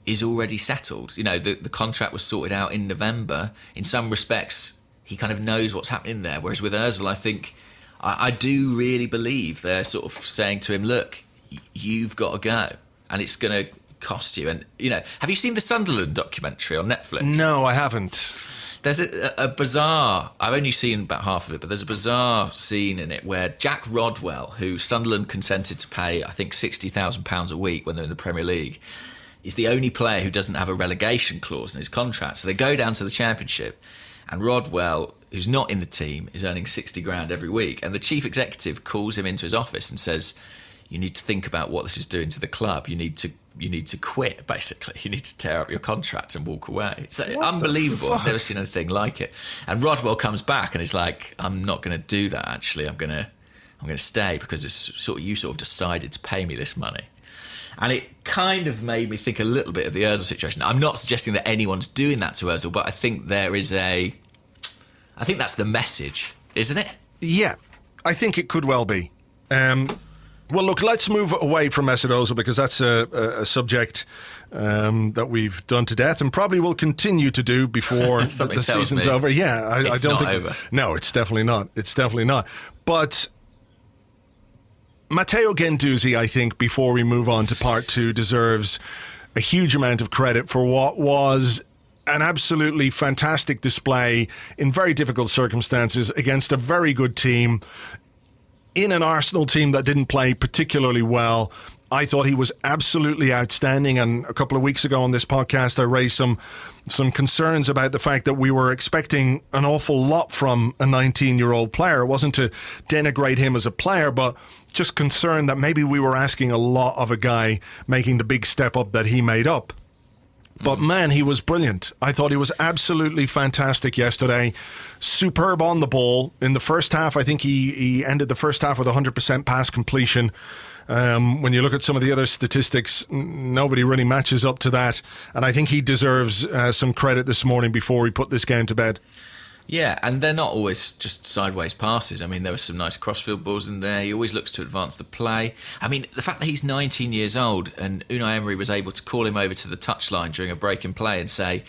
is already settled. The contract was sorted out in November. In some respects, he kind of knows what's happening there. Whereas with Ozil, I think I do really believe they're sort of saying to him, look, you've got to go, and it's going to cost you. And, have you seen the Sunderland documentary on Netflix? No, I haven't. There's a bizarre, I've only seen about half of it, but there's a bizarre scene in it where Jack Rodwell, who Sunderland consented to pay, I think, £60,000 a week when they're in the Premier League, is the only player who doesn't have a relegation clause in his contract. So they go down to the Championship, and Rodwell, who's not in the team, is earning 60 grand every week. And the chief executive calls him into his office and says, you need to think about what this is doing to the club. You need to quit, basically. You need to tear up your contract and walk away. It's unbelievable. I've never seen anything like it. And Rodwell comes back and he's like, I'm not going to do that, actually. I'm going to stay because you sort of decided to pay me this money. And it kind of made me think a little bit of the Ozil situation. I'm not suggesting that anyone's doing that to Ozil, but I think I think that's the message, isn't it? Yeah, I think it could well be. Well, look, let's move away from Mesut Ozil because that's a subject that we've done to death and probably will continue to do before the season's over. Yeah, I don't think over. No, it's definitely not. It's definitely not. But Matteo Guendouzi, I think, before we move on to part two, deserves a huge amount of credit for what was an absolutely fantastic display in very difficult circumstances against a very good team. In an Arsenal team that didn't play particularly well, I thought he was absolutely outstanding. And a couple of weeks ago on this podcast, I raised some concerns about the fact that we were expecting an awful lot from a 19-year-old player. It wasn't to denigrate him as a player, but just concerned that maybe we were asking a lot of a guy making the big step up that he made up. But man, he was brilliant. I thought he was absolutely fantastic yesterday. Superb on the ball. In the first half, I think he ended the first half with 100% pass completion. When you look at some of the other statistics, nobody really matches up to that. And I think he deserves some credit this morning before we put this game to bed. Yeah, and they're not always just sideways passes. I mean, there were some nice crossfield balls in there. He always looks to advance the play. I mean, the fact that he's 19 years old and Unai Emery was able to call him over to the touchline during a break in play and say,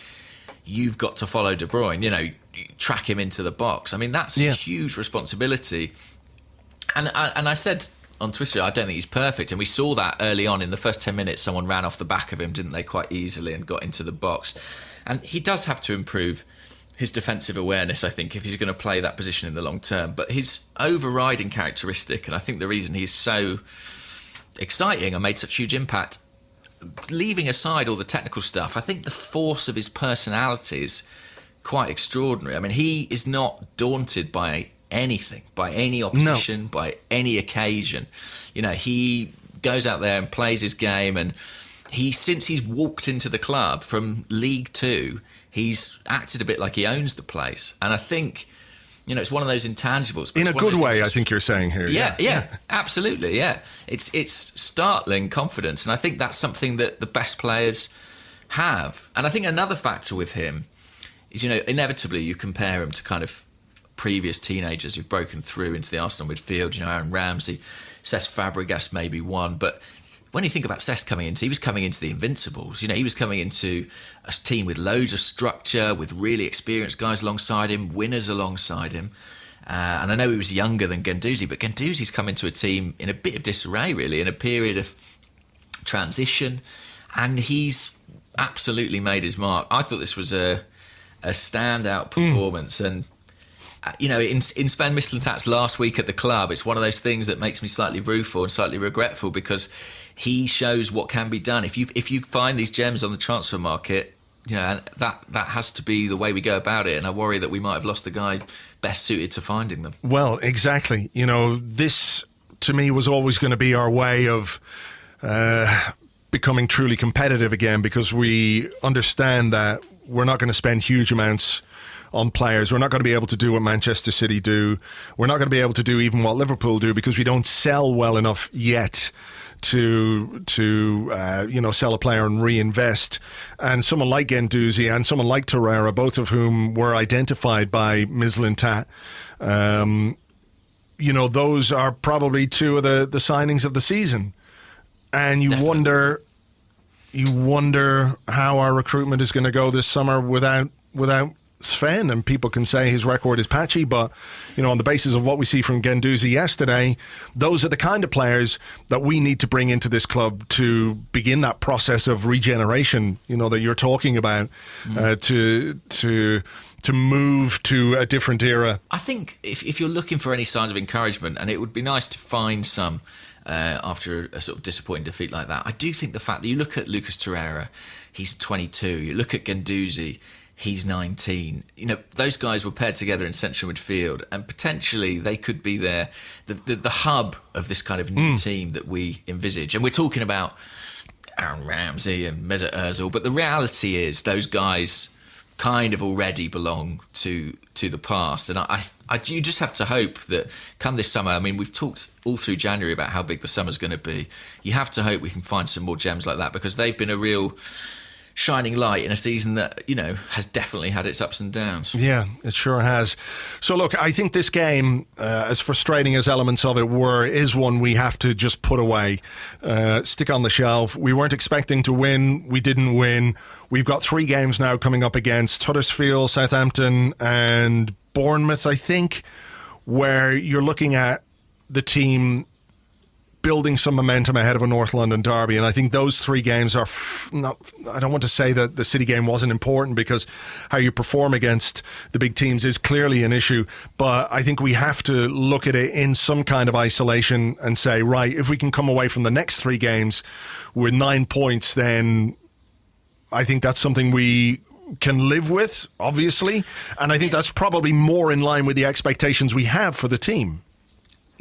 you've got to follow De Bruyne, track him into the box. I mean, that's a huge responsibility. And I said on Twitter, I don't think he's perfect. And we saw that early on in the first 10 minutes. Someone ran off the back of him, didn't they, quite easily and got into the box. And he does have to improve his defensive awareness, I think, if he's going to play that position in the long term. But his overriding characteristic, and I think the reason he's so exciting and made such huge impact, leaving aside all the technical stuff, I think the force of his personality is quite extraordinary. I mean, he is not daunted by anything, by any opposition, by any occasion. He goes out there and plays his game, and since he's walked into the club from League Two, he's acted a bit like he owns the place. And I think, it's one of those intangibles. In a good way, I think you're saying here. Yeah, absolutely, yeah. It's startling confidence. And I think that's something that the best players have. And I think another factor with him is, inevitably you compare him to kind of previous teenagers who've broken through into the Arsenal midfield. Aaron Ramsey, Cesc Fabregas maybe one, but when you think about Cesc coming into, he was coming into the Invincibles. He was coming into a team with loads of structure, with really experienced guys alongside him, winners alongside him. And I know he was younger than Guendouzi, but Guendouzi's come into a team in a bit of disarray, really, in a period of transition. And he's absolutely made his mark. I thought this was a standout performance. And in Sven Mislintat's last week at the club, it's one of those things that makes me slightly rueful and slightly regretful because he shows what can be done. If you find these gems on the transfer market, and that has to be the way we go about it. And I worry that we might have lost the guy best suited to finding them. Well, exactly. This to me was always going to be our way of becoming truly competitive again, because we understand that we're not going to spend huge amounts on players. We're not going to be able to do what Manchester City do. We're not going to be able to do even what Liverpool do because we don't sell well enough yet to sell a player and reinvest. And someone like Guendouzi and someone like Torreira, both of whom were identified by Mislintat, those are probably two of the signings of the season. And you wonder how our recruitment is going to go this summer without Sven, and people can say his record is patchy, but on the basis of what we see from Guendouzi yesterday, those are the kind of players that we need to bring into this club to begin that process of regeneration, that you're talking about, to move to a different era. I think if you're looking for any signs of encouragement, and it would be nice to find some after a sort of disappointing defeat like that, I do think the fact that you look at Lucas Torreira, he's 22, you look at Guendouzi, he's 19. Those guys were paired together in central midfield, and potentially they could be the hub of this kind of new team that we envisage. And we're talking about Aaron Ramsey and Mesut Ozil, but the reality is those guys kind of already belong to the past. And you just have to hope that come this summer, I mean, we've talked all through January about how big the summer's going to be. You have to hope we can find some more gems like that, because they've been a real shining light in a season that, has definitely had its ups and downs. Yeah, it sure has. So look, I think this game, as frustrating as elements of it were, is one we have to just put away, stick on the shelf. We weren't expecting to win. We didn't win. We've got 3 games now coming up against Huddersfield, Southampton and Bournemouth, I think, where you're looking at the team building some momentum ahead of a North London derby. And I think those 3 games are I don't want to say that the City game wasn't important, because how you perform against the big teams is clearly an issue. But I think we have to look at it in some kind of isolation and say, right, if we can come away from the next 3 games with 9 points, then I think that's something we can live with, obviously. And I think that's probably more in line with the expectations we have for the team.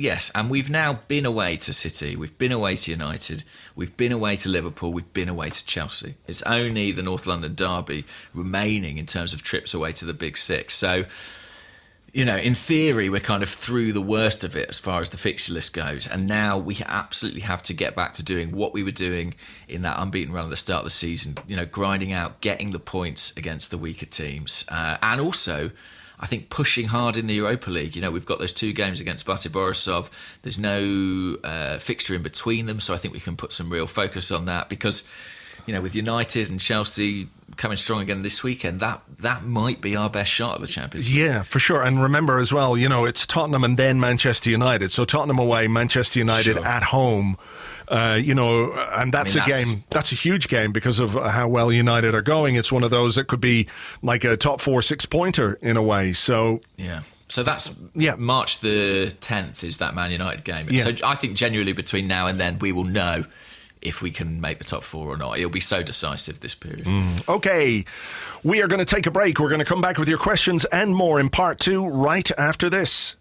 Yes, and we've now been away to City, we've been away to United, we've been away to Liverpool, we've been away to Chelsea. It's only the North London derby remaining in terms of trips away to the Big Six. So, in theory, we're kind of through the worst of it as far as the fixture list goes. And now we absolutely have to get back to doing what we were doing in that unbeaten run at the start of the season, grinding out, getting the points against the weaker teams. And also, I think pushing hard in the Europa League. We've got those 2 games against Bate Borisov. There's no fixture in between them, so I think we can put some real focus on that, because, with United and Chelsea coming strong again this weekend, that might be our best shot at the Champions League. Yeah, for sure. And remember as well, it's Tottenham and then Manchester United. So Tottenham away, Manchester United at home. And that's a game. That's a huge game because of how well United are going. It's one of those that could be like a top 4 6-pointer in a way. So yeah. So that's March the 10th is that Man United game. Yeah. So I think genuinely between now and then we will know if we can make the top 4 or not. It'll be so decisive this period. Okay, we are going to take a break. We're going to come back with your questions and more in part 2 right after this.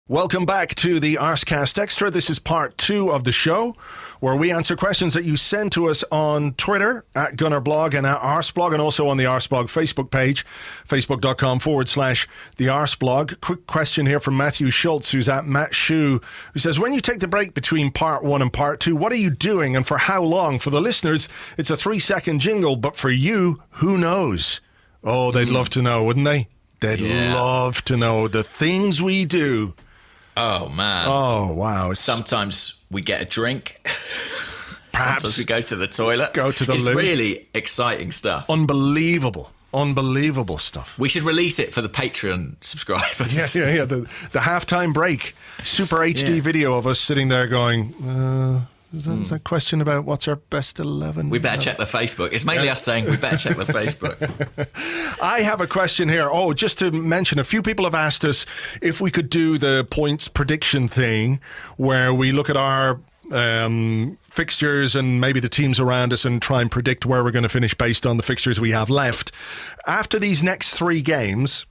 Welcome back to the Arsecast Extra. This is part 2 of the show, where we answer questions that you send to us on Twitter at Gunnerblog and at Arseblog, and also on the Arseblog Facebook page, facebook.com/the Arseblog. Quick question here from Matthew Schultz, who's at Matt Shue, who says, when you take the break between part 1 and part 2, what are you doing and for how long? For the listeners, it's a 3-second jingle, but for you, who knows? Oh, they'd love to know, wouldn't they? They'd love to know the things we do. Oh, man. Oh, wow. Sometimes we get a drink. Perhaps sometimes we go to the toilet. It's loo. Really exciting stuff. Unbelievable stuff. We should release it for the Patreon subscribers. Yeah. The halftime break. Super HD video of us sitting there going, is that question about what's our best 11? We better check the Facebook. It's mainly us saying we better check the Facebook. I have a question here. Oh, just to mention, a few people have asked us if we could do the points prediction thing, where we look at our fixtures and maybe the teams around us and try and predict where we're going to finish based on the fixtures we have left. After these next 3 games,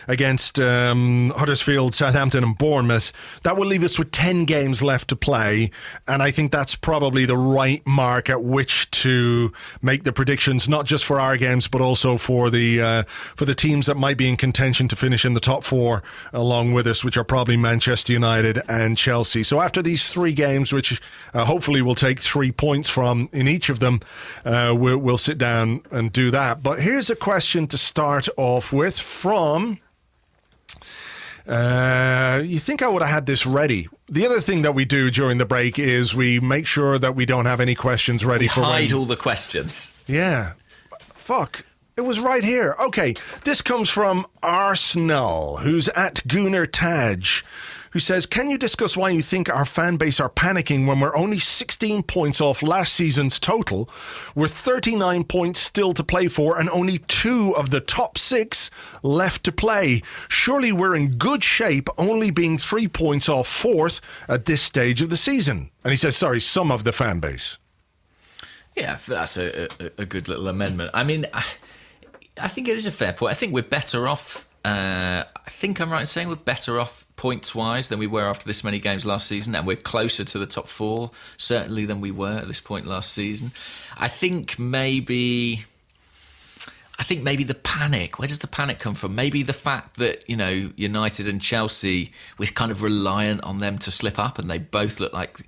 against Huddersfield, Southampton and Bournemouth, that will leave us with 10 games left to play, and I think that's probably the right mark at which to make the predictions, not just for our games but also for the teams that might be in contention to finish in the top 4 along with us, which are probably Manchester United and Chelsea. So after these 3 games, which hopefully we'll take 3 points from in each of them, we'll sit down and do that. But here's a question to start off with from You think I would have had this ready? The other thing that we do during the break is we make sure that we don't have any questions ready for hide all the questions. Yeah. Fuck. It was right here. Okay. This comes from Arsenal, who's at Gunnar Taj, who says, can you discuss why you think our fan base are panicking when we're only 16 points off last season's total, with 39 points still to play for and only 2 of the top 6 left to play? Surely we're in good shape, only being 3 points off 4th at this stage of the season. And he says, sorry, some of the fan base. Yeah, that's a good little amendment. I mean, I think it is a fair point. I think we're better off. I think I'm right in saying we're better off points-wise than we were after this many games last season, and we're closer to the top 4, certainly, than we were at this point last season. I think maybe the panic. Where does the panic come from? Maybe the fact that, you know, United and Chelsea, we're kind of reliant on them to slip up, and they both look like,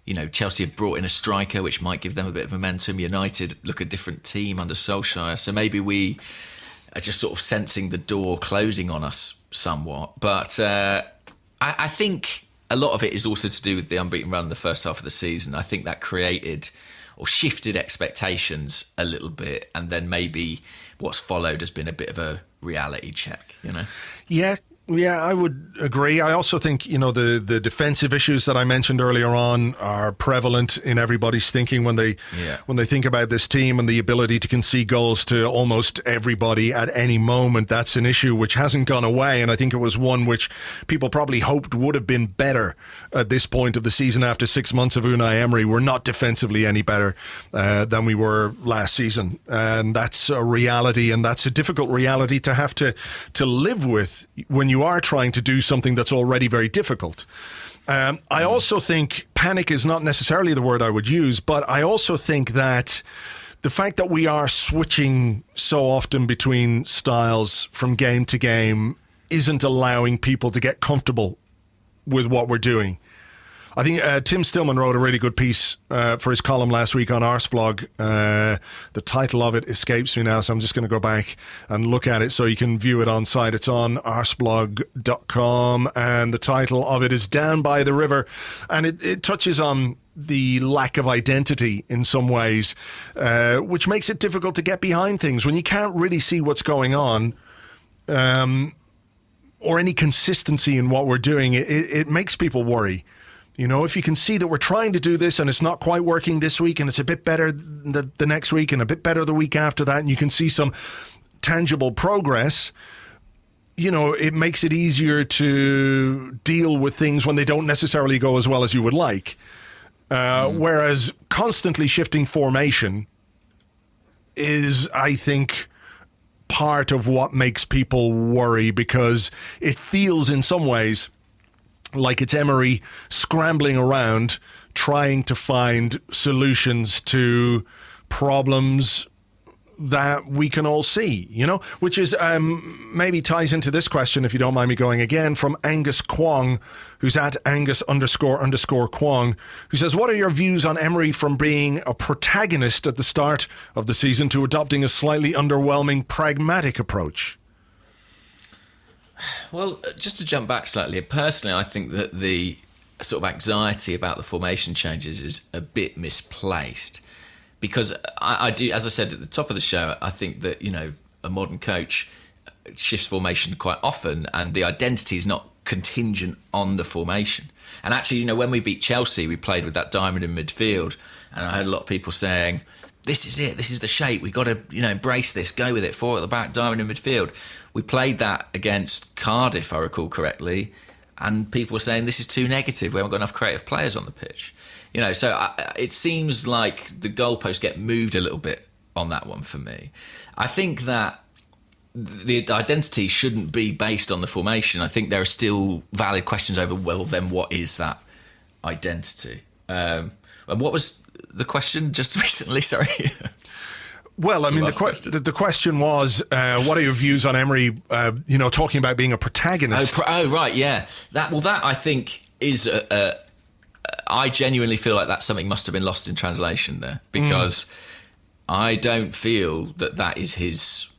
you know, Chelsea have brought in a striker, which might give them a bit of momentum. United look a different team under Solskjaer. So maybe we are just sort of sensing the door closing on us somewhat. But I think a lot of it is also to do with the unbeaten run in the first half of the season. I think that created or shifted expectations a little bit. And then maybe what's followed has been a bit of a reality check, you know? Yeah, I would agree. I also think, you know, the defensive issues that I mentioned earlier on are prevalent in everybody's thinking when they think about this team, and the ability to concede goals to almost everybody at any moment. That's an issue which hasn't gone away, and I think it was one which people probably hoped would have been better at this point of the season after 6 months of Unai Emery. We're not defensively any better than we were last season, and that's a reality, and that's a difficult reality to have to live with when you are trying to do something that's already very difficult. I also think panic is not necessarily the word I would use, but I also think that the fact that we are switching so often between styles from game to game isn't allowing people to get comfortable with what we're doing. I think Tim Stillman wrote a really good piece for his column last week on Arseblog. The title of it escapes me now, so I'm just going to go back and look at it so you can view it on site. It's on arseblog.com, and the title of it is Down by the River, and it touches on the lack of identity in some ways, which makes it difficult to get behind things when you can't really see what's going on. Or any consistency in what we're doing. It makes people worry. You know, if you can see that we're trying to do this and it's not quite working this week, and it's a bit better the next week and a bit better the week after that, and you can see some tangible progress, you know, it makes it easier to deal with things when they don't necessarily go as well as you would like. Whereas constantly shifting formation is, I think, part of what makes people worry, because it feels in some ways like it's Emery scrambling around trying to find solutions to problems that we can all see, you know, which is maybe ties into this question, if you don't mind me going again, from Angus Kwong, who's at Angus__Kwong, who says, what are your views on Emery from being a protagonist at the start of the season to adopting a slightly underwhelming pragmatic approach? Well, just to jump back slightly, personally, I think that the sort of anxiety about the formation changes is a bit misplaced, because I do, as I said at the top of the show, I think that, you know, a modern coach shifts formation quite often, and the identity is not contingent on the formation. And actually, you know, when we beat Chelsea, we played with that diamond in midfield, and I heard a lot of people saying, this is it, this is the shape, we've got to, you know, embrace this, go with it, 4 at the back, diamond in midfield. We played that against Cardiff, if I recall correctly, and people were saying this is too negative, we haven't got enough creative players on the pitch. You know, so it seems like the goalposts get moved a little bit on that one for me. I think that the identity shouldn't be based on the formation. I think there are still valid questions over, well, then what is that identity? And what was the question just recently? Sorry. Well, I mean, the question was, what are your views on Emery, you know, talking about being a protagonist? Oh, right, yeah. That I think is I genuinely feel like that's something must have been lost in translation there, because I don't feel that is his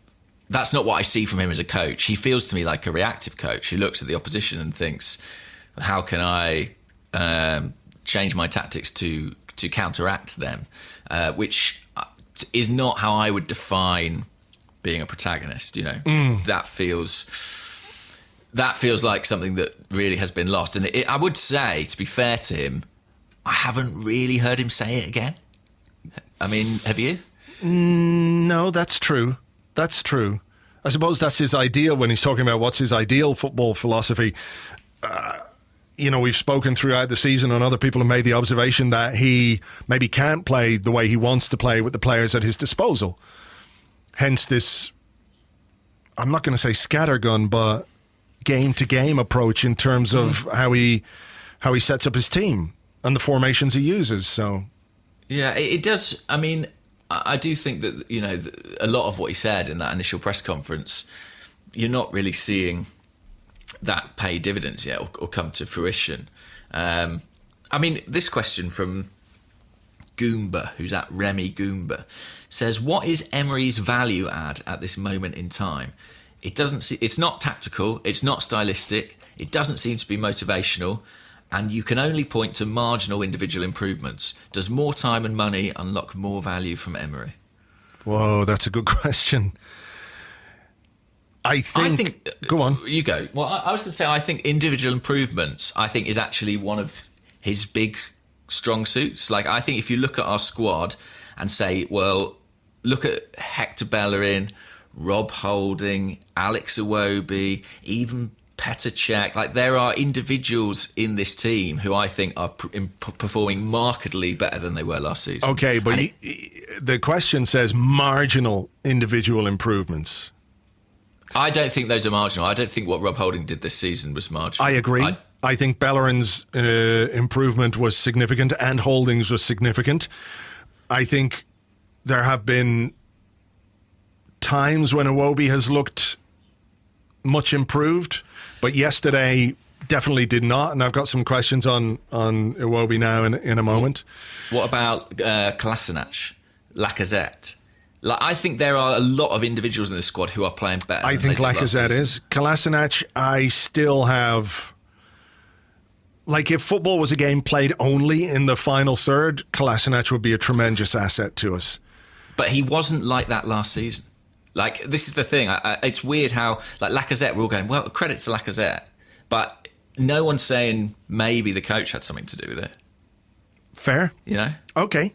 that's not what I see from him as a coach. He feels to me like a reactive coach who looks at the opposition and thinks, how can I change my tactics to counteract them, which is not how I would define being a protagonist. That feels like something that really has been lost. And I would say, to be fair to him, I haven't really heard him say it again. I mean, have you? No, that's true. That's true. I suppose that's his ideal when he's talking about what's his ideal football philosophy. We've spoken throughout the season, and other people have made the observation that he maybe can't play the way he wants to play with the players at his disposal. Hence this, I'm not going to say scattergun, but game-to-game approach in terms of how he sets up his team and the formations he uses. So, yeah, it does. I mean, I do think that, a lot of what he said in that initial press conference, you're not really seeing that pay dividends yet or come to fruition. I mean, this question from Goomba, who's at Remy Goomba, says, what is Emery's value add at this moment in time? It's not tactical, it's not stylistic, it doesn't seem to be motivational, and you can only point to marginal individual improvements. Does more time and money unlock more value from Emery? Whoa, that's a good question. I think go on. You go. Well, I was going to say, I think individual improvements, is actually one of his big strong suits. Like, I think if you look at our squad and say, well, look at Hector Bellerin, Rob Holding, Alex Iwobi, even Petr Cech. Like, there are individuals in this team who I think are performing markedly better than they were last season. Okay, but the question says marginal individual improvements. I don't think those are marginal. I don't think what Rob Holding did this season was marginal. I agree. I think Bellerin's improvement was significant and Holding's was significant. I think there have been times when Iwobi has looked much improved, but yesterday definitely did not. And I've got some questions on Iwobi now in a moment. What about Kolasinac, Lacazette? I think there are a lot of individuals in the squad who are playing better. I think Lacazette is. Kolasinac, I still have... Like, if football was a game played only in the final third, Kolasinac would be a tremendous asset to us. But he wasn't like that last season. Like, this is the thing. It's weird how, like, Lacazette, we're all going, well, credit to Lacazette. But no one's saying maybe the coach had something to do with it. Fair. Okay.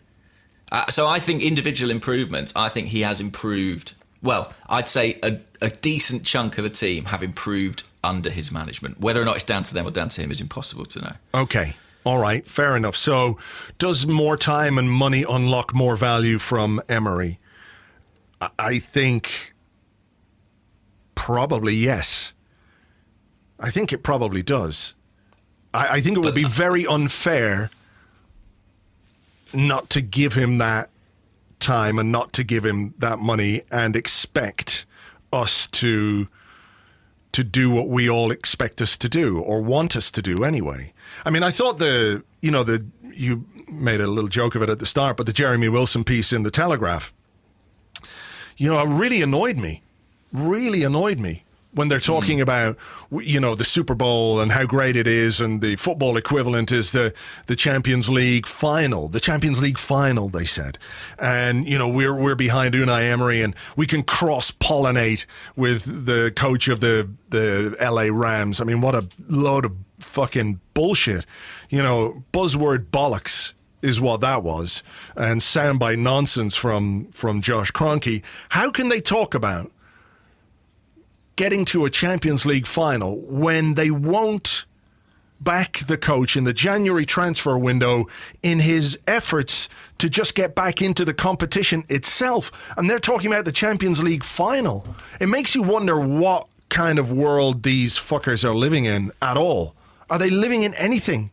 So I think individual improvements, I think he has improved. Well, I'd say a decent chunk of the team have improved under his management. Whether or not it's down to them or down to him is impossible to know. Okay. All right. Fair enough. So does more time and money unlock more value from Emery? I think probably yes. I think it probably does. I think it would be very unfair not to give him that time and not to give him that money and expect us to do what we all expect us to do or want us to do anyway. I mean, I thought you made a little joke of it at the start, but the Jeremy Wilson piece in the Telegraph, it really annoyed me when they're talking about, the Super Bowl and how great it is, and the football equivalent is the Champions League final. The Champions League final, they said. And, we're behind Unai Emery and we can cross-pollinate with the coach of the LA Rams. I mean, what a load of fucking bullshit. Buzzword bollocks is what that was. And soundbite nonsense from Josh Kroenke. How can they talk about getting to a Champions League final when they won't back the coach in the January transfer window in his efforts to just get back into the competition itself? And they're talking about the Champions League final. It makes you wonder what kind of world these fuckers are living in at all. Are they living in anything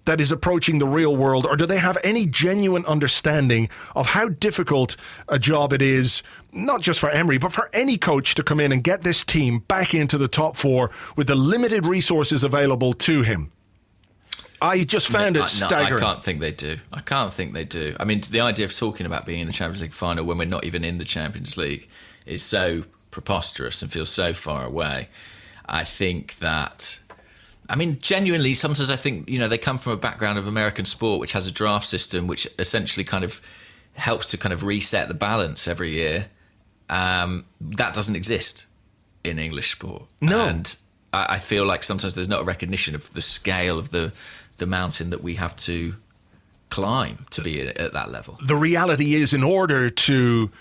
that is approaching the real world, or do they have any genuine understanding of how difficult a job it is, not just for Emery, but for any coach to come in and get this team back into the top four with the limited resources available to him? I just found it staggering. I can't think they do. I mean, the idea of talking about being in the Champions League final when we're not even in the Champions League is so preposterous and feels so far away. I think that, I mean, genuinely, sometimes I think, they come from a background of American sport, which has a draft system, which essentially kind of helps to kind of reset the balance every year. That doesn't exist in English sport. No. And I feel like sometimes there's not a recognition of the scale of the mountain that we have to climb to be at that level. The reality is, in order to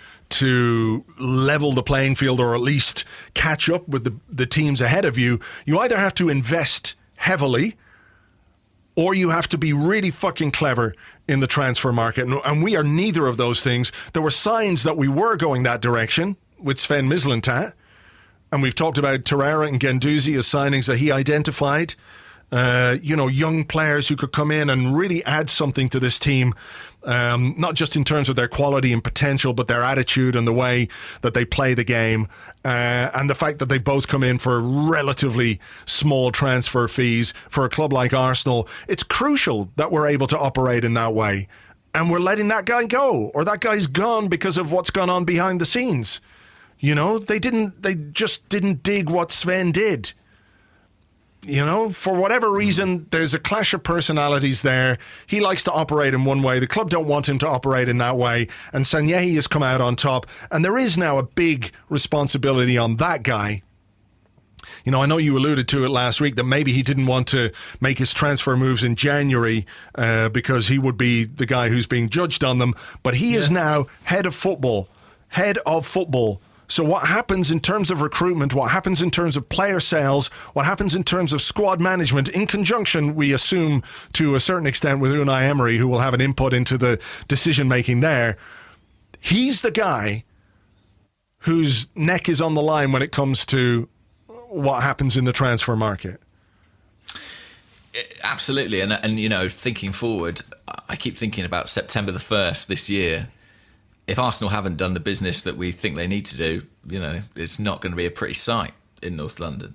level the playing field, or at least catch up with the teams ahead of you, you either have to invest heavily or you have to be really fucking clever in the transfer market. And we are neither of those things. There were signs that we were going that direction with Sven Mislintat. And we've talked about Torreira and Guendouzi as signings that he identified. Young players who could come in and really add something to this team, not just in terms of their quality and potential, but their attitude and the way that they play the game. And the fact that they both come in for relatively small transfer fees for a club like Arsenal. It's crucial that we're able to operate in that way. And we're letting that guy go, or that guy's gone because of what's gone on behind the scenes. They just didn't dig what Sven did. For whatever reason, there's a clash of personalities there. He likes to operate in one way. The club don't want him to operate in that way. And Sanyehi has come out on top. And there is now a big responsibility on that guy. I know you alluded to it last week that maybe he didn't want to make his transfer moves in January because he would be the guy who's being judged on them. But he is now head of football. So what happens in terms of recruitment, what happens in terms of player sales, what happens in terms of squad management, in conjunction, we assume, to a certain extent, with Unai Emery, who will have an input into the decision-making there. He's the guy whose neck is on the line when it comes to what happens in the transfer market. Absolutely. And thinking forward, I keep thinking about September the 1st this year. If Arsenal haven't done the business that we think they need to do, it's not going to be a pretty sight in North London.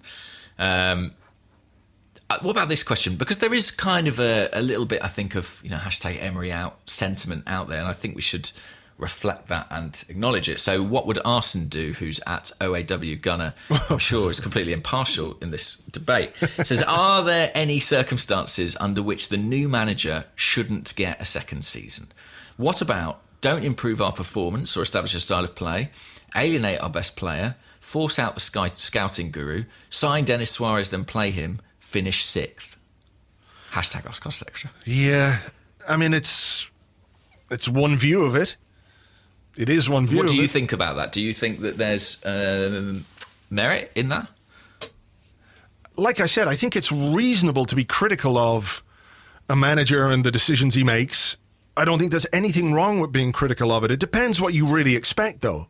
What about this question? Because there is kind of a little bit, I think, of hashtag Emery out sentiment out there, and I think we should reflect that and acknowledge it. So what would Arsenal do, who's at OAW Gunner, I'm sure is completely impartial in this debate, says, are there any circumstances under which the new manager shouldn't get a second season? What about don't improve our performance or establish a style of play, alienate our best player, force out the scouting guru, sign Dinos Suarez, then play him, finish 6th? Hashtag Arsecast Extra. Yeah, I mean, it's one view of it. It is one view of it. What do you think about that? Do you think that there's merit in that? Like I said, I think it's reasonable to be critical of a manager and the decisions he makes. I don't think there's anything wrong with being critical of it. It depends what you really expect, though.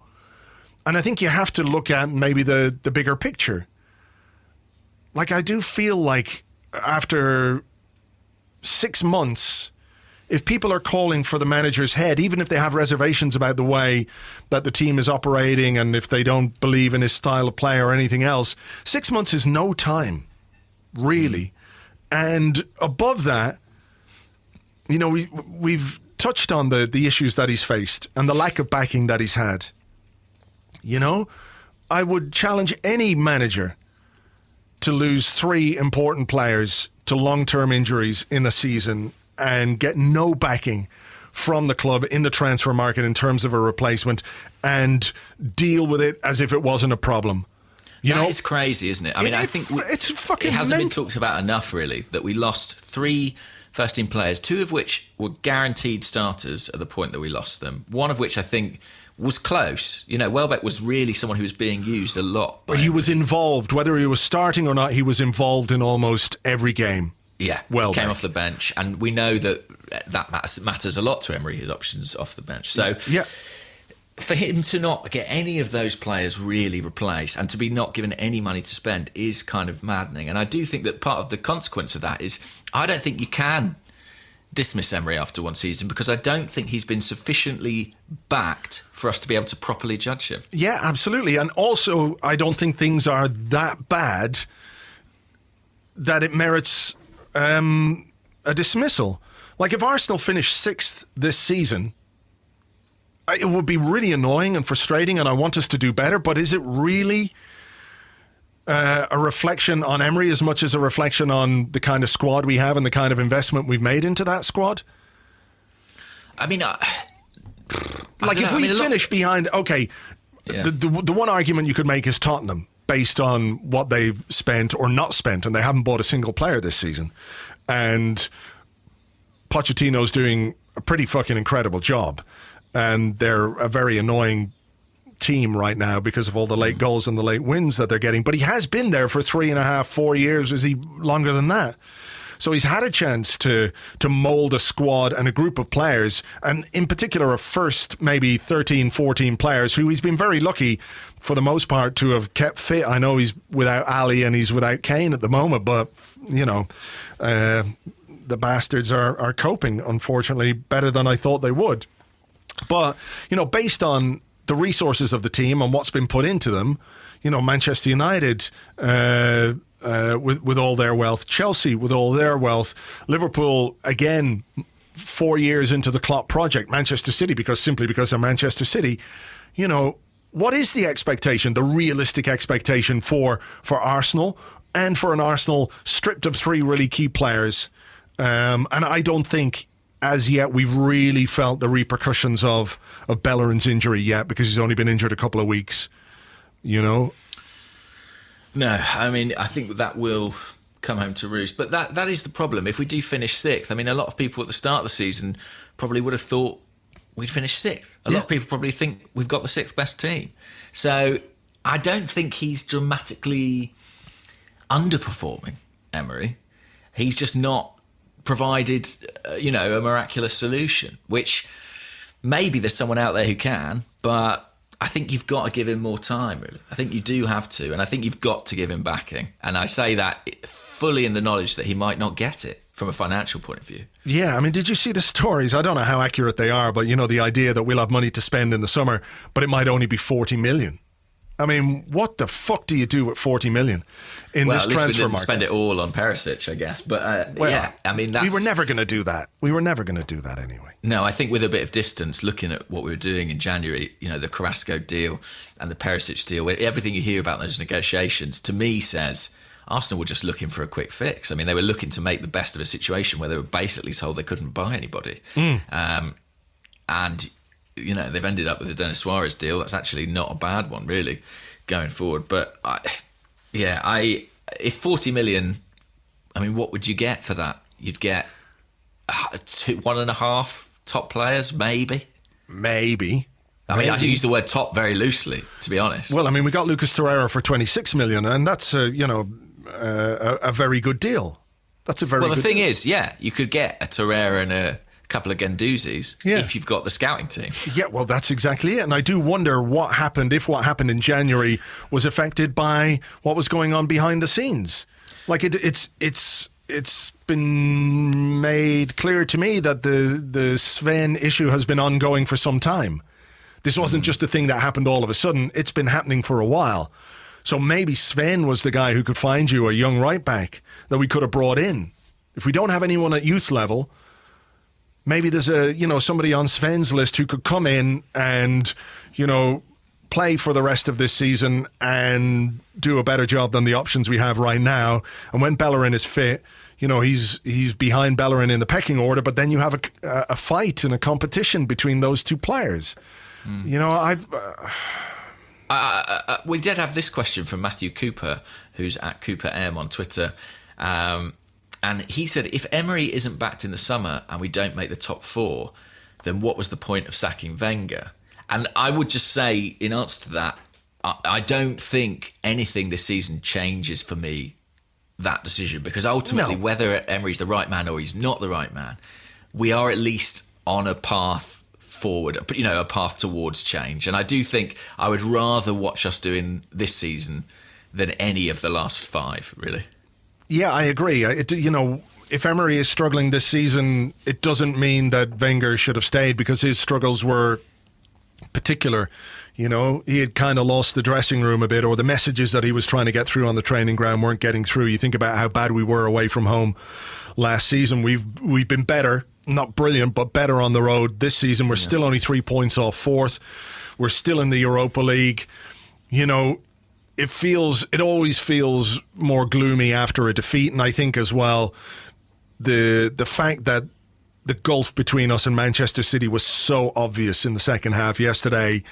And I think you have to look at maybe the bigger picture. Like, I do feel like after 6 months, if people are calling for the manager's head, even if they have reservations about the way that the team is operating and if they don't believe in his style of play or anything else, 6 months is no time, really. And above that, we've touched on the issues that he's faced and the lack of backing that he's had. I would challenge any manager to lose 3 important players to long-term injuries in a season and get no backing from the club in the transfer market in terms of a replacement and deal with it as if it wasn't a problem. It's crazy, isn't it? I mean, I think it's fucking it hasn't been talked about enough, really, that we lost 3 first-team players, 2 of which were guaranteed starters at the point that we lost them. One of which I think was close. Welbeck was really someone who was being used a lot. But he was involved, whether he was starting or not, he was involved in almost every game. Yeah, came off the bench. And we know that matters a lot to Emery, his options off the bench. So yeah. For him to not get any of those players really replaced and to be not given any money to spend is kind of maddening. And I do think that part of the consequence of that is I don't think you can dismiss Emery after one season because I don't think he's been sufficiently backed for us to be able to properly judge him. Yeah, absolutely. And also, I don't think things are that bad that it merits a dismissal. Like if Arsenal finish 6th this season, it would be really annoying and frustrating, and I want us to do better, but is it really a reflection on Emery as much as a reflection on the kind of squad we have and the kind of investment we've made into that squad? I mean, if we finish behind, the one argument you could make is Tottenham, based on what they've spent or not spent, and they haven't bought a single player this season. And Pochettino's doing a pretty fucking incredible job. And they're a very annoying team right now because of all the late goals and the late wins that they're getting. But he has been there for 3.5, 4 years. Is he longer than that? So he's had a chance to mould a squad and a group of players, and in particular a first maybe 13, 14 players who he's been very lucky for the most part to have kept fit. I know he's without Ali and he's without Kane at the moment, but, the bastards are coping, unfortunately, better than I thought they would. But, based on the resources of the team and what's been put into them, Manchester United, with all their wealth, Chelsea with all their wealth, Liverpool, again, 4 years into the Klopp project, Manchester City, because they're Manchester City, what is the expectation, the realistic expectation for Arsenal and for an Arsenal stripped of 3 really key players? And I don't think as yet we've really felt the repercussions of Bellerin's injury yet, because he's only been injured a couple of weeks, No, I mean, I think that will come home to roost. But that is the problem. If we do finish 6th, I mean, a lot of people at the start of the season probably would have thought we'd finish 6th. A lot of people probably think we've got the 6th best team. So I don't think he's dramatically underperforming, Emery. He's just not provided, a miraculous solution, which maybe there's someone out there who can, but I think you've got to give him more time, really. I think you do have to, and I think you've got to give him backing. And I say that fully in the knowledge that he might not get it from a financial point of view. Yeah, I mean, did you see the stories? I don't know how accurate they are, but, the idea that we'll have money to spend in the summer, but it might only be 40 million. I mean, what the fuck do you do with 40 million in this transfer market? Well, at least we didn't spend it all on Perisic, I guess. But I mean, we were never going to do that. We were never going to do that anyway. No, I think with a bit of distance, looking at what we were doing in January, the Carrasco deal and the Perisic deal, everything you hear about those negotiations, to me says Arsenal were just looking for a quick fix. I mean, they were looking to make the best of a situation where they were basically told they couldn't buy anybody. And they've ended up with the Dinos Suarez deal. That's actually not a bad one, really, going forward. But if 40 million, I mean, what would you get for that? You'd get 1.5 top players, maybe. Maybe. I mean, I use the word top very loosely, to be honest. Well, I mean, we got Lucas Torreira for 26 million, and that's a very good deal. That's a very good deal. Well, the thing is, you could get a Torreira and a couple of Guendouzis if you've got the scouting team. Yeah, well, that's exactly it. And I do wonder what happened in January was affected by what was going on behind the scenes. Like it's been made clear to me that the Sven issue has been ongoing for some time. This wasn't just a thing that happened all of a sudden. It's been happening for a while. So maybe Sven was the guy who could find you a young right back that we could have brought in. If we don't have anyone at youth level, maybe there's somebody on Sven's list who could come in and, play for the rest of this season and do a better job than the options we have right now. And when Bellerin is fit, he's behind Bellerin in the pecking order, but then you have a fight and a competition between those two players. We did have this question from Matthew Cooper, who's at Cooper M on Twitter. And he said, if Emery isn't backed in the summer and we don't make the top 4, then what was the point of sacking Wenger? And I would just say, in answer to that, I don't think anything this season changes for me that decision, because ultimately, whether Emery's the right man or he's not the right man, we are at least on a path forward, a path towards change. And I do think I would rather watch us doing this season than any of the last 5, really. Yeah, I agree. If Emery is struggling this season, it doesn't mean that Wenger should have stayed, because his struggles were particular. He had kind of lost the dressing room a bit, or the messages that he was trying to get through on the training ground weren't getting through. You think about how bad we were away from home last season. We've been better not brilliant, but better on the road this season. We're still only 3 points off fourth. We're still in the Europa League. You know, it always feels more gloomy after a defeat. And I think as well, the fact that the gulf between us and Manchester City was so obvious in the second half yesterday,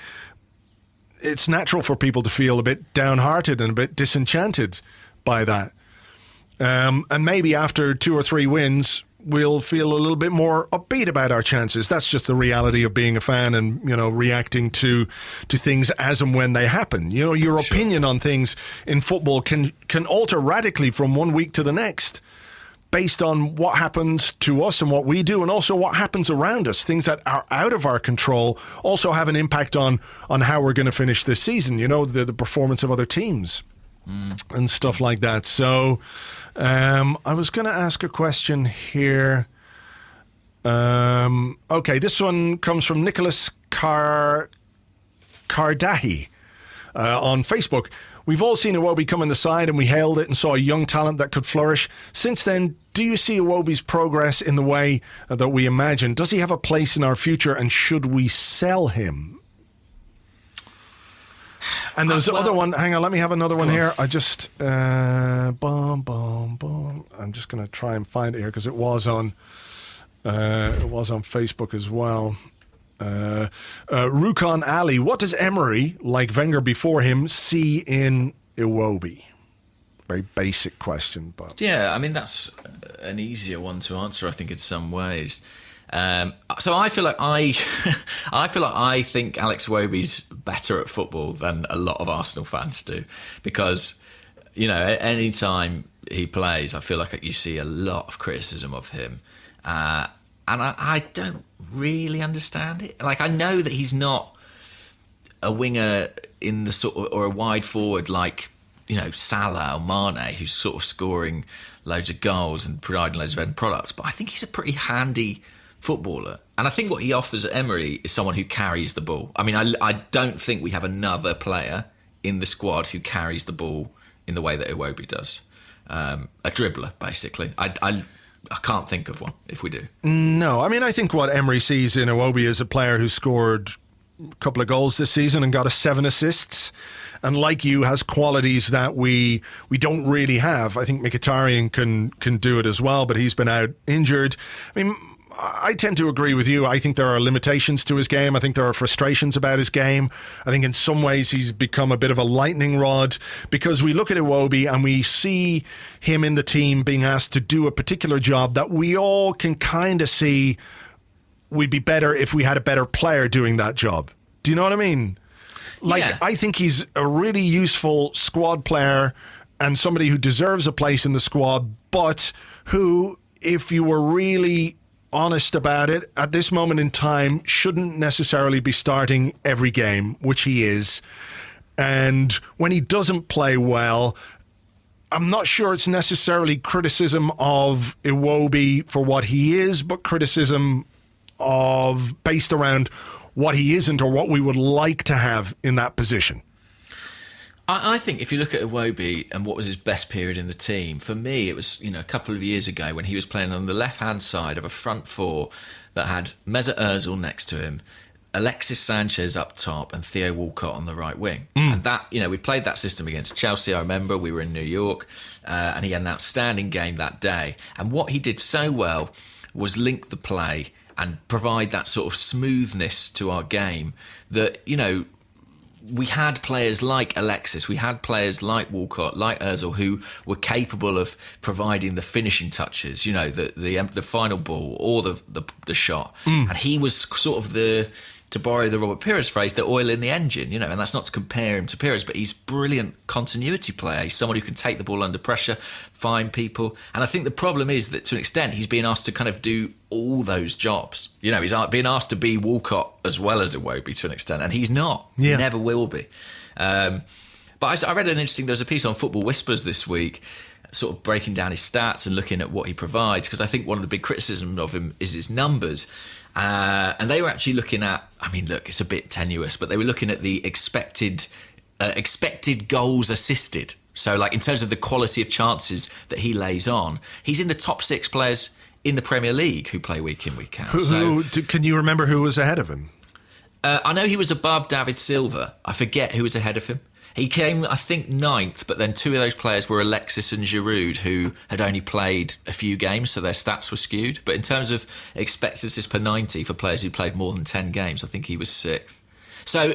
it's natural for people to feel a bit downhearted and a bit disenchanted by that. And maybe after 2 or 3 wins, we'll feel a little bit more upbeat about our chances. That's just the reality of being a fan and, you know, reacting to things as and when they happen. You know, your opinion on things in football can alter radically from one week to the next based on what happens to us and what we do, and also what happens around us. Things that are out of our control also have an impact on how we're going to finish this season, you know, the performance of other teams and stuff like that. So I was going to ask a question here. Okay, this one comes from Nicholas Kardahi on Facebook. We've all seen Iwobi come in the side and we hailed it and saw a young talent that could flourish. Since then, do you see Iwobi's progress in the way that we imagine? Does he have a place in our future, and should we sell him? And there's another one. Hang on, let me have another one here. I just... I'm just going to try and find it here because it was on Facebook as well. Rukon Ali, what does Emery, like Wenger before him, see in Iwobi? Very basic question, but yeah, I mean that's an easier one to answer, I think, in some ways. So I feel like I think Alex Iwobi's better at football than a lot of Arsenal fans do, because, you know, any time he plays, I feel like you see a lot of criticism of him. And I don't really understand it. Like, I know that he's not a winger in the sort of, or a wide forward like, you know, Salah or Mane, who's sort of scoring loads of goals and providing loads of end products. But I think he's a pretty handy footballer. And I think what he offers at Emery is someone who carries the ball. I mean, I don't think we have another player in the squad who carries the ball in the way that Iwobi does. A dribbler, basically. I can't think of one, if we do. No, I mean, I think what Emery sees in Iwobi is a player who scored a couple of goals this season and got us 7 assists. And like you, has qualities that we don't really have. I think Mkhitaryan can do it as well, but he's been out injured. I mean, I tend to agree with you. I think there are limitations to his game. I think there are frustrations about his game. I think in some ways he's become a bit of a lightning rod, because we look at Iwobi and we see him in the team being asked to do a particular job that we all can kind of see we'd be better if we had a better player doing that job. Do you know what I mean? Like, yeah. I think he's a really useful squad player and somebody who deserves a place in the squad, but who, if you were really honest about it, at this moment in time, shouldn't necessarily be starting every game, which he is. And when he doesn't play well, I'm not sure it's necessarily criticism of Iwobi for what he is, but criticism of based around what he isn't or what we would like to have in that position. I think if you look at Iwobi and what was his best period in the team, for me it was, you know, a couple of years ago when he was playing on the left-hand side of a front four that had Mesut Ozil next to him, Alexis Sanchez up top and Theo Walcott on the right wing. And that, you know, we played that system against Chelsea. I remember we were in New York and he had an outstanding game that day. And what he did so well was link the play and provide that sort of smoothness to our game that, you know, we had players like Alexis, we had players like Walcott, like Ozil, who were capable of providing the finishing touches, you know, the final ball or the shot. And he was sort of to borrow the Robert Pires phrase, the oil in the engine, you know, and that's not to compare him to Pires, but he's brilliant continuity player. He's someone who can take the ball under pressure, find people. And I think the problem is that to an extent, he's being asked to kind of do all those jobs. You know, he's being asked to be Walcott as well as Iwobi to an extent, and he's not. Yeah. He never will be. But I read there's a piece on Football Whispers this week, sort of breaking down his stats and looking at what he provides, because I think one of the big criticisms of him is his numbers. And they were actually looking at, I mean, look, it's a bit tenuous, but they were looking at the expected goals assisted. So, like, in terms of the quality of chances that he lays on, he's in the top 6 players in the Premier League who play week in, week out. Can you remember who was ahead of him? I know he was above David Silva. I forget who was ahead of him. He came, I think, 9th, but then 2 of those players were Alexis and Giroud, who had only played a few games, so their stats were skewed. But in terms of expected assists per 90 for players who played more than 10 games, I think he was 6th. So,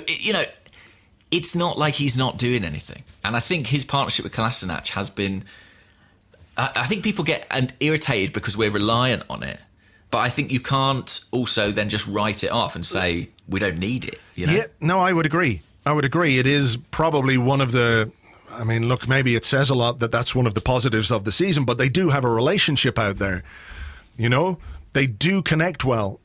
it's not like he's not doing anything. And I think his partnership with Kolasinac has been... I think people get irritated because we're reliant on it. But I think you can't also then just write it off and say we don't need it. Yeah, no, I would agree. It is probably one of the... I mean, look, maybe it says a lot that that's one of the positives of the season, but they do have a relationship out there. They do connect well.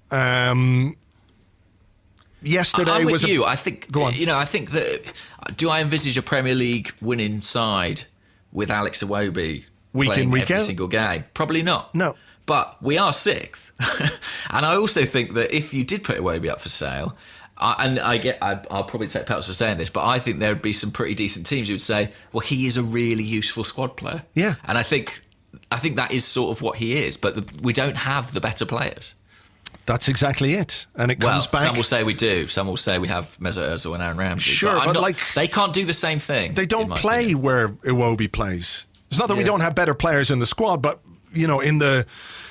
Yesterday I'm with was you. I think. Go on. I think that. Do I envisage a Premier League winning side with Alex Iwobi playing week every out? single game? Probably not. No. But we are 6th, and I also think that if you did put Iwobi up for sale, I'll probably take pelts for saying this, but I think there would be some pretty decent teams who would say, well, he is a really useful squad player. Yeah. And I think that is sort of what he is, but we don't have the better players. That's exactly it. And it comes back... Some will say we do. Some will say we have Mesut Ozil and Aaron Ramsey. Sure, but they can't do the same thing. They don't play where Iwobi plays. It's not that we don't have better players in the squad, but,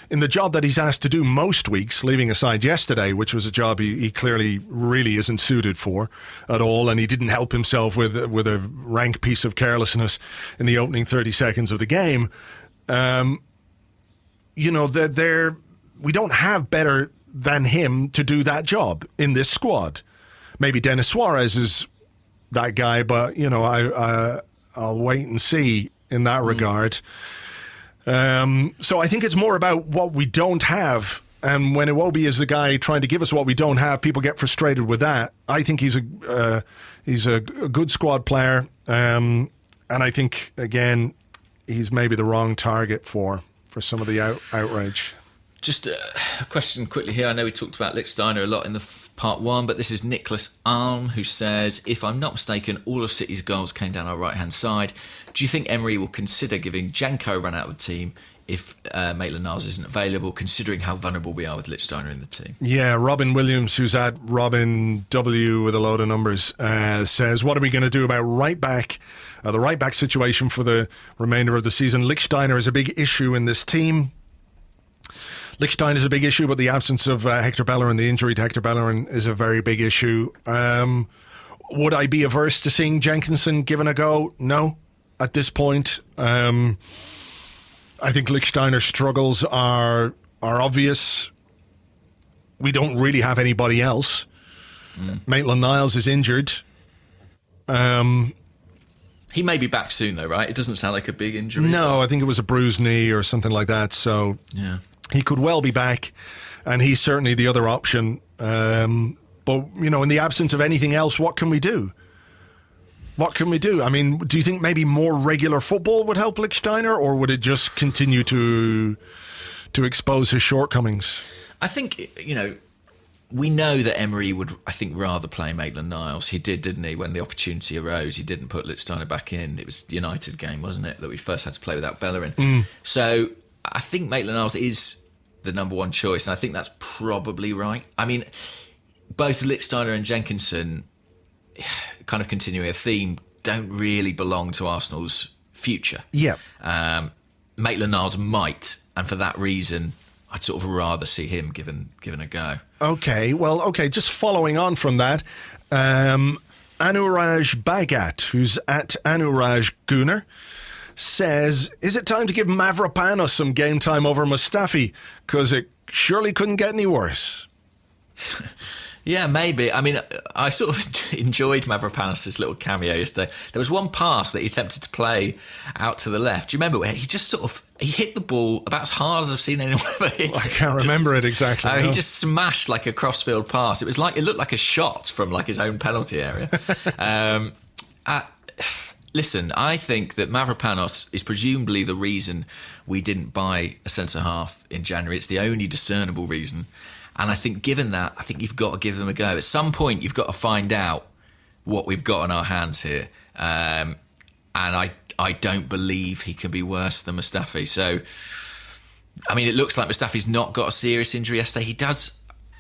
in the job that he's asked to do most weeks, leaving aside yesterday, which was a job he clearly really isn't suited for at all, and he didn't help himself with a rank piece of carelessness in the opening 30 seconds of the game. We don't have better than him to do that job in this squad. Maybe Dinos Suarez is that guy, but I'll wait and see in that regard. So I think it's more about what we don't have, and when Iwobi is the guy trying to give us what we don't have, people get frustrated with that. I think he's a good squad player, and I think again he's maybe the wrong target for some of the outrage. Just a question quickly here. I know we talked about Lichtsteiner a lot in the part 1, but this is Nicholas Arn, who says, if I'm not mistaken, all of City's goals came down our right-hand side. Do you think Emery will consider giving Janko a run out of the team if Maitland-Niles isn't available, considering how vulnerable we are with Lichtsteiner in the team? Yeah, Robin Williams, who's at Robin W with a load of numbers, says, what are we going to do about the right-back situation for the remainder of the season? Lichtsteiner is a big issue in this team. Lichtsteiner is a big issue, but the absence of Hector Bellerin, the injury to Hector Bellerin, is a very big issue. Would I be averse to seeing Jenkinson given a go? No, at this point. I think Lichtsteiner's struggles are obvious. We don't really have anybody else. Maitland-Niles is injured. He may be back soon, though, right? It doesn't sound like a big injury. No, I think it was a bruised knee or something like that. So yeah. He could well be back, and he's certainly the other option. But, in the absence of anything else, what can we do? What can we do? I mean, do you think maybe more regular football would help Lichtsteiner, or would it just continue to expose his shortcomings? I think, we know that Emery would, I think, rather play Maitland-Niles. He did, didn't he? When the opportunity arose, he didn't put Lichtsteiner back in. It was the United game, wasn't it, that we first had to play without Bellerin. So I think Maitland-Niles is the number one choice, and I think that's probably right. I mean, both Lichtsteiner and Jenkinson, kind of continuing a theme, don't really belong to Arsenal's future. Yeah. Maitland-Niles might, and for that reason, I'd sort of rather see him given a go. Okay, just following on from that, Anuraj Bhagat, who's at Anuraj Gunnar, says, is it time to give Mavropanos some game time over Mustafi? Because it surely couldn't get any worse. Yeah, maybe. I mean, I sort of enjoyed Mavropanos' little cameo yesterday. There was one pass that he attempted to play out to the left. Do you remember where he just he hit the ball about as hard as I've seen anyone ever hit it? I can't remember it exactly. He just smashed like a crossfield pass. It looked like a shot from like his own penalty area. Listen, I think that Mavropanos is presumably the reason we didn't buy a centre-half in January. It's the only discernible reason. And I think given that, I think you've got to give them a go. At some point, you've got to find out what we've got on our hands here. And I don't believe he can be worse than Mustafi. So, I mean, it looks like Mustafi's not got a serious injury yesterday. He does,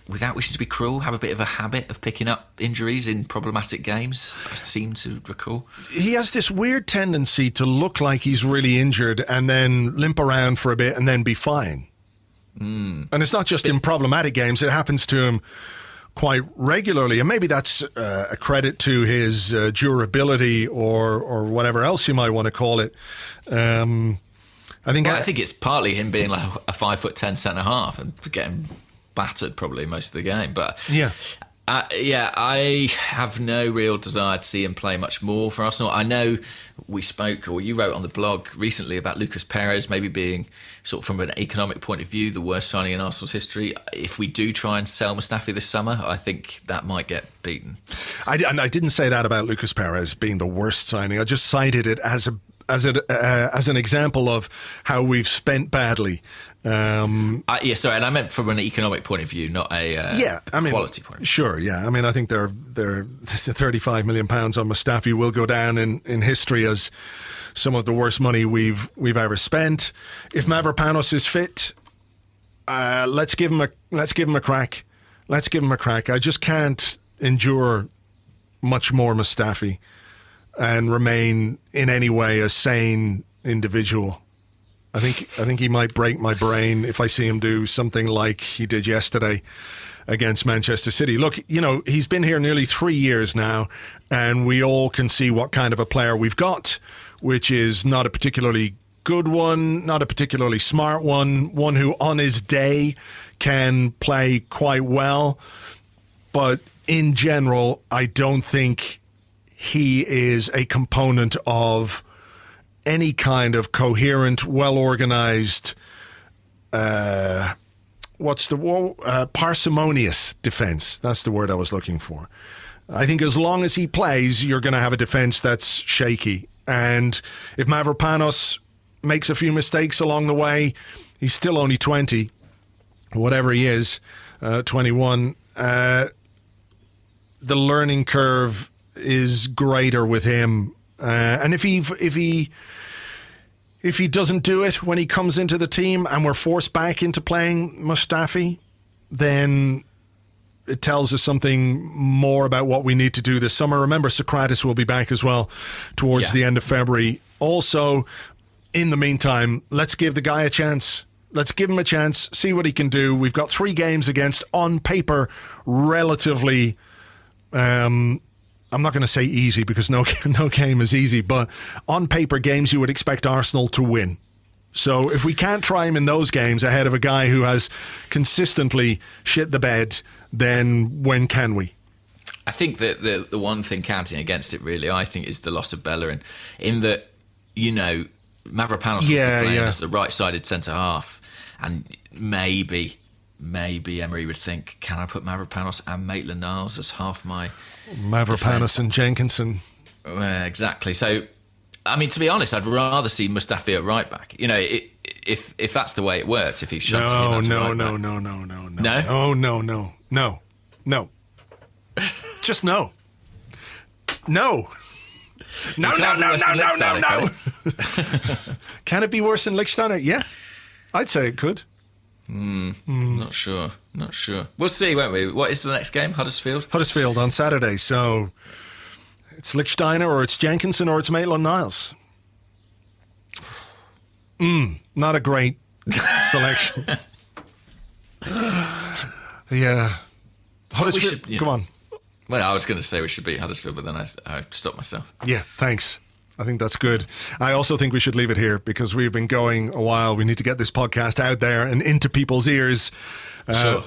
without wishing to be cruel, have a bit of a habit of picking up injuries in problematic games, I seem to recall. He has this weird tendency to look like he's really injured and then limp around for a bit and then be fine. And it's not just in problematic games, it happens to him quite regularly. And maybe that's a credit to his durability or whatever else you might want to call it. I think it's partly him being like a 5'10" centre half and getting battered probably most of the game. But yeah, I have no real desire to see him play much more for Arsenal. I know we spoke, or you wrote on the blog recently about Lucas Perez maybe being, sort of from an economic point of view, the worst signing in Arsenal's history. If we do try and sell Mustafi this summer, I think that might get beaten. I didn't say that about Lucas Perez being the worst signing. I just cited it as an example of how we've spent badly. And I meant from an economic point of view, not a quality point of view. Sure, yeah. I mean, I think they're £35 million on Mustafi will go down in history as some of the worst money we've ever spent. If Mavropanos is fit, let's give him a crack. Let's give him a crack. I just can't endure much more Mustafi and remain in any way a sane individual. I think he might break my brain if I see him do something like he did yesterday against Manchester City. Look, he's been here nearly 3 years now, and we all can see what kind of a player we've got, which is not a particularly good one, not a particularly smart one who on his day can play quite well. But in general, I don't think he is a component of any kind of coherent, well-organized, parsimonious defense. That's the word I was looking for. I think as long as he plays, you're going to have a defense that's shaky. And if Mavropanos makes a few mistakes along the way, he's still only 20, whatever he is, 21. The learning curve is greater with him. And if he doesn't do it when he comes into the team and we're forced back into playing Mustafi, then it tells us something more about what we need to do this summer. Remember, Socrates will be back as well towards the end of February. Also, in the meantime, let's give the guy a chance. Let's give him a chance, see what he can do. We've got 3 games against, on paper, relatively... I'm not going to say easy because no game is easy, but on paper, games you would expect Arsenal to win. So if we can't try him in those games ahead of a guy who has consistently shit the bed, then when can we? I think that the one thing counting against it, really, I think, is the loss of Bellerin. In that, Mavropanos will be playing as the right-sided centre-half, and maybe Emery would think, can I put Mavropanos and Maitland-Niles as half my Mavropanos and Jenkinson? Exactly. So, I mean, to be honest, I'd rather see Mustafi at right back. If that's the way it worked, if he's shunting him as right back. No. Just no. No. No. Can it be worse than Lichtsteiner? Yeah, I'd say it could. Not sure. We'll see, won't we? What is the next game? Huddersfield on Saturday. So it's Lichtsteiner or it's Jenkinson or it's Maitland-Niles. Not a great selection. Yeah. Huddersfield, come on. Well, I was going to say we should beat Huddersfield, but then I stopped myself. Yeah, thanks. I think that's good. I also think we should leave it here because we've been going a while. We need to get this podcast out there and into people's ears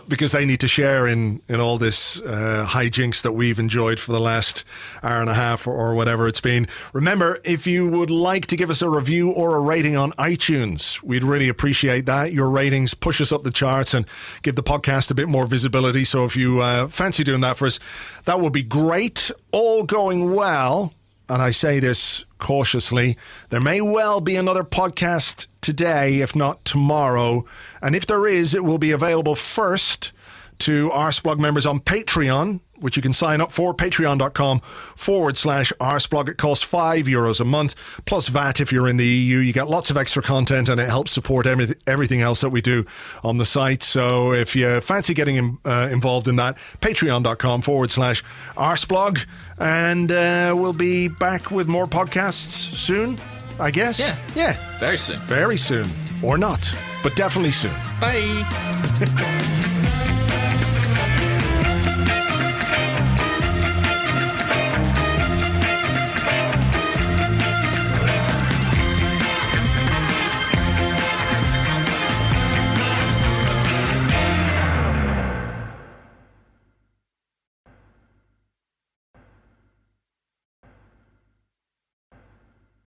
because they need to share in all this hijinks that we've enjoyed for the last hour and a half or whatever it's been. Remember, if you would like to give us a review or a rating on iTunes, we'd really appreciate that. Your ratings push us up the charts and give the podcast a bit more visibility. So if you fancy doing that for us, that would be great. All going well, and I say this cautiously, there may well be another podcast today, if not tomorrow. And if there is, it will be available first to Arseblog members on Patreon, which you can sign up for, patreon.com/Arseblog. It costs €5 a month, plus VAT if you're in the EU. You get lots of extra content and it helps support everything else that we do on the site. So if you fancy getting involved in that, patreon.com/Arseblog. And we'll be back with more podcasts soon, I guess. Yeah. Very soon. Or not, but definitely soon. Bye.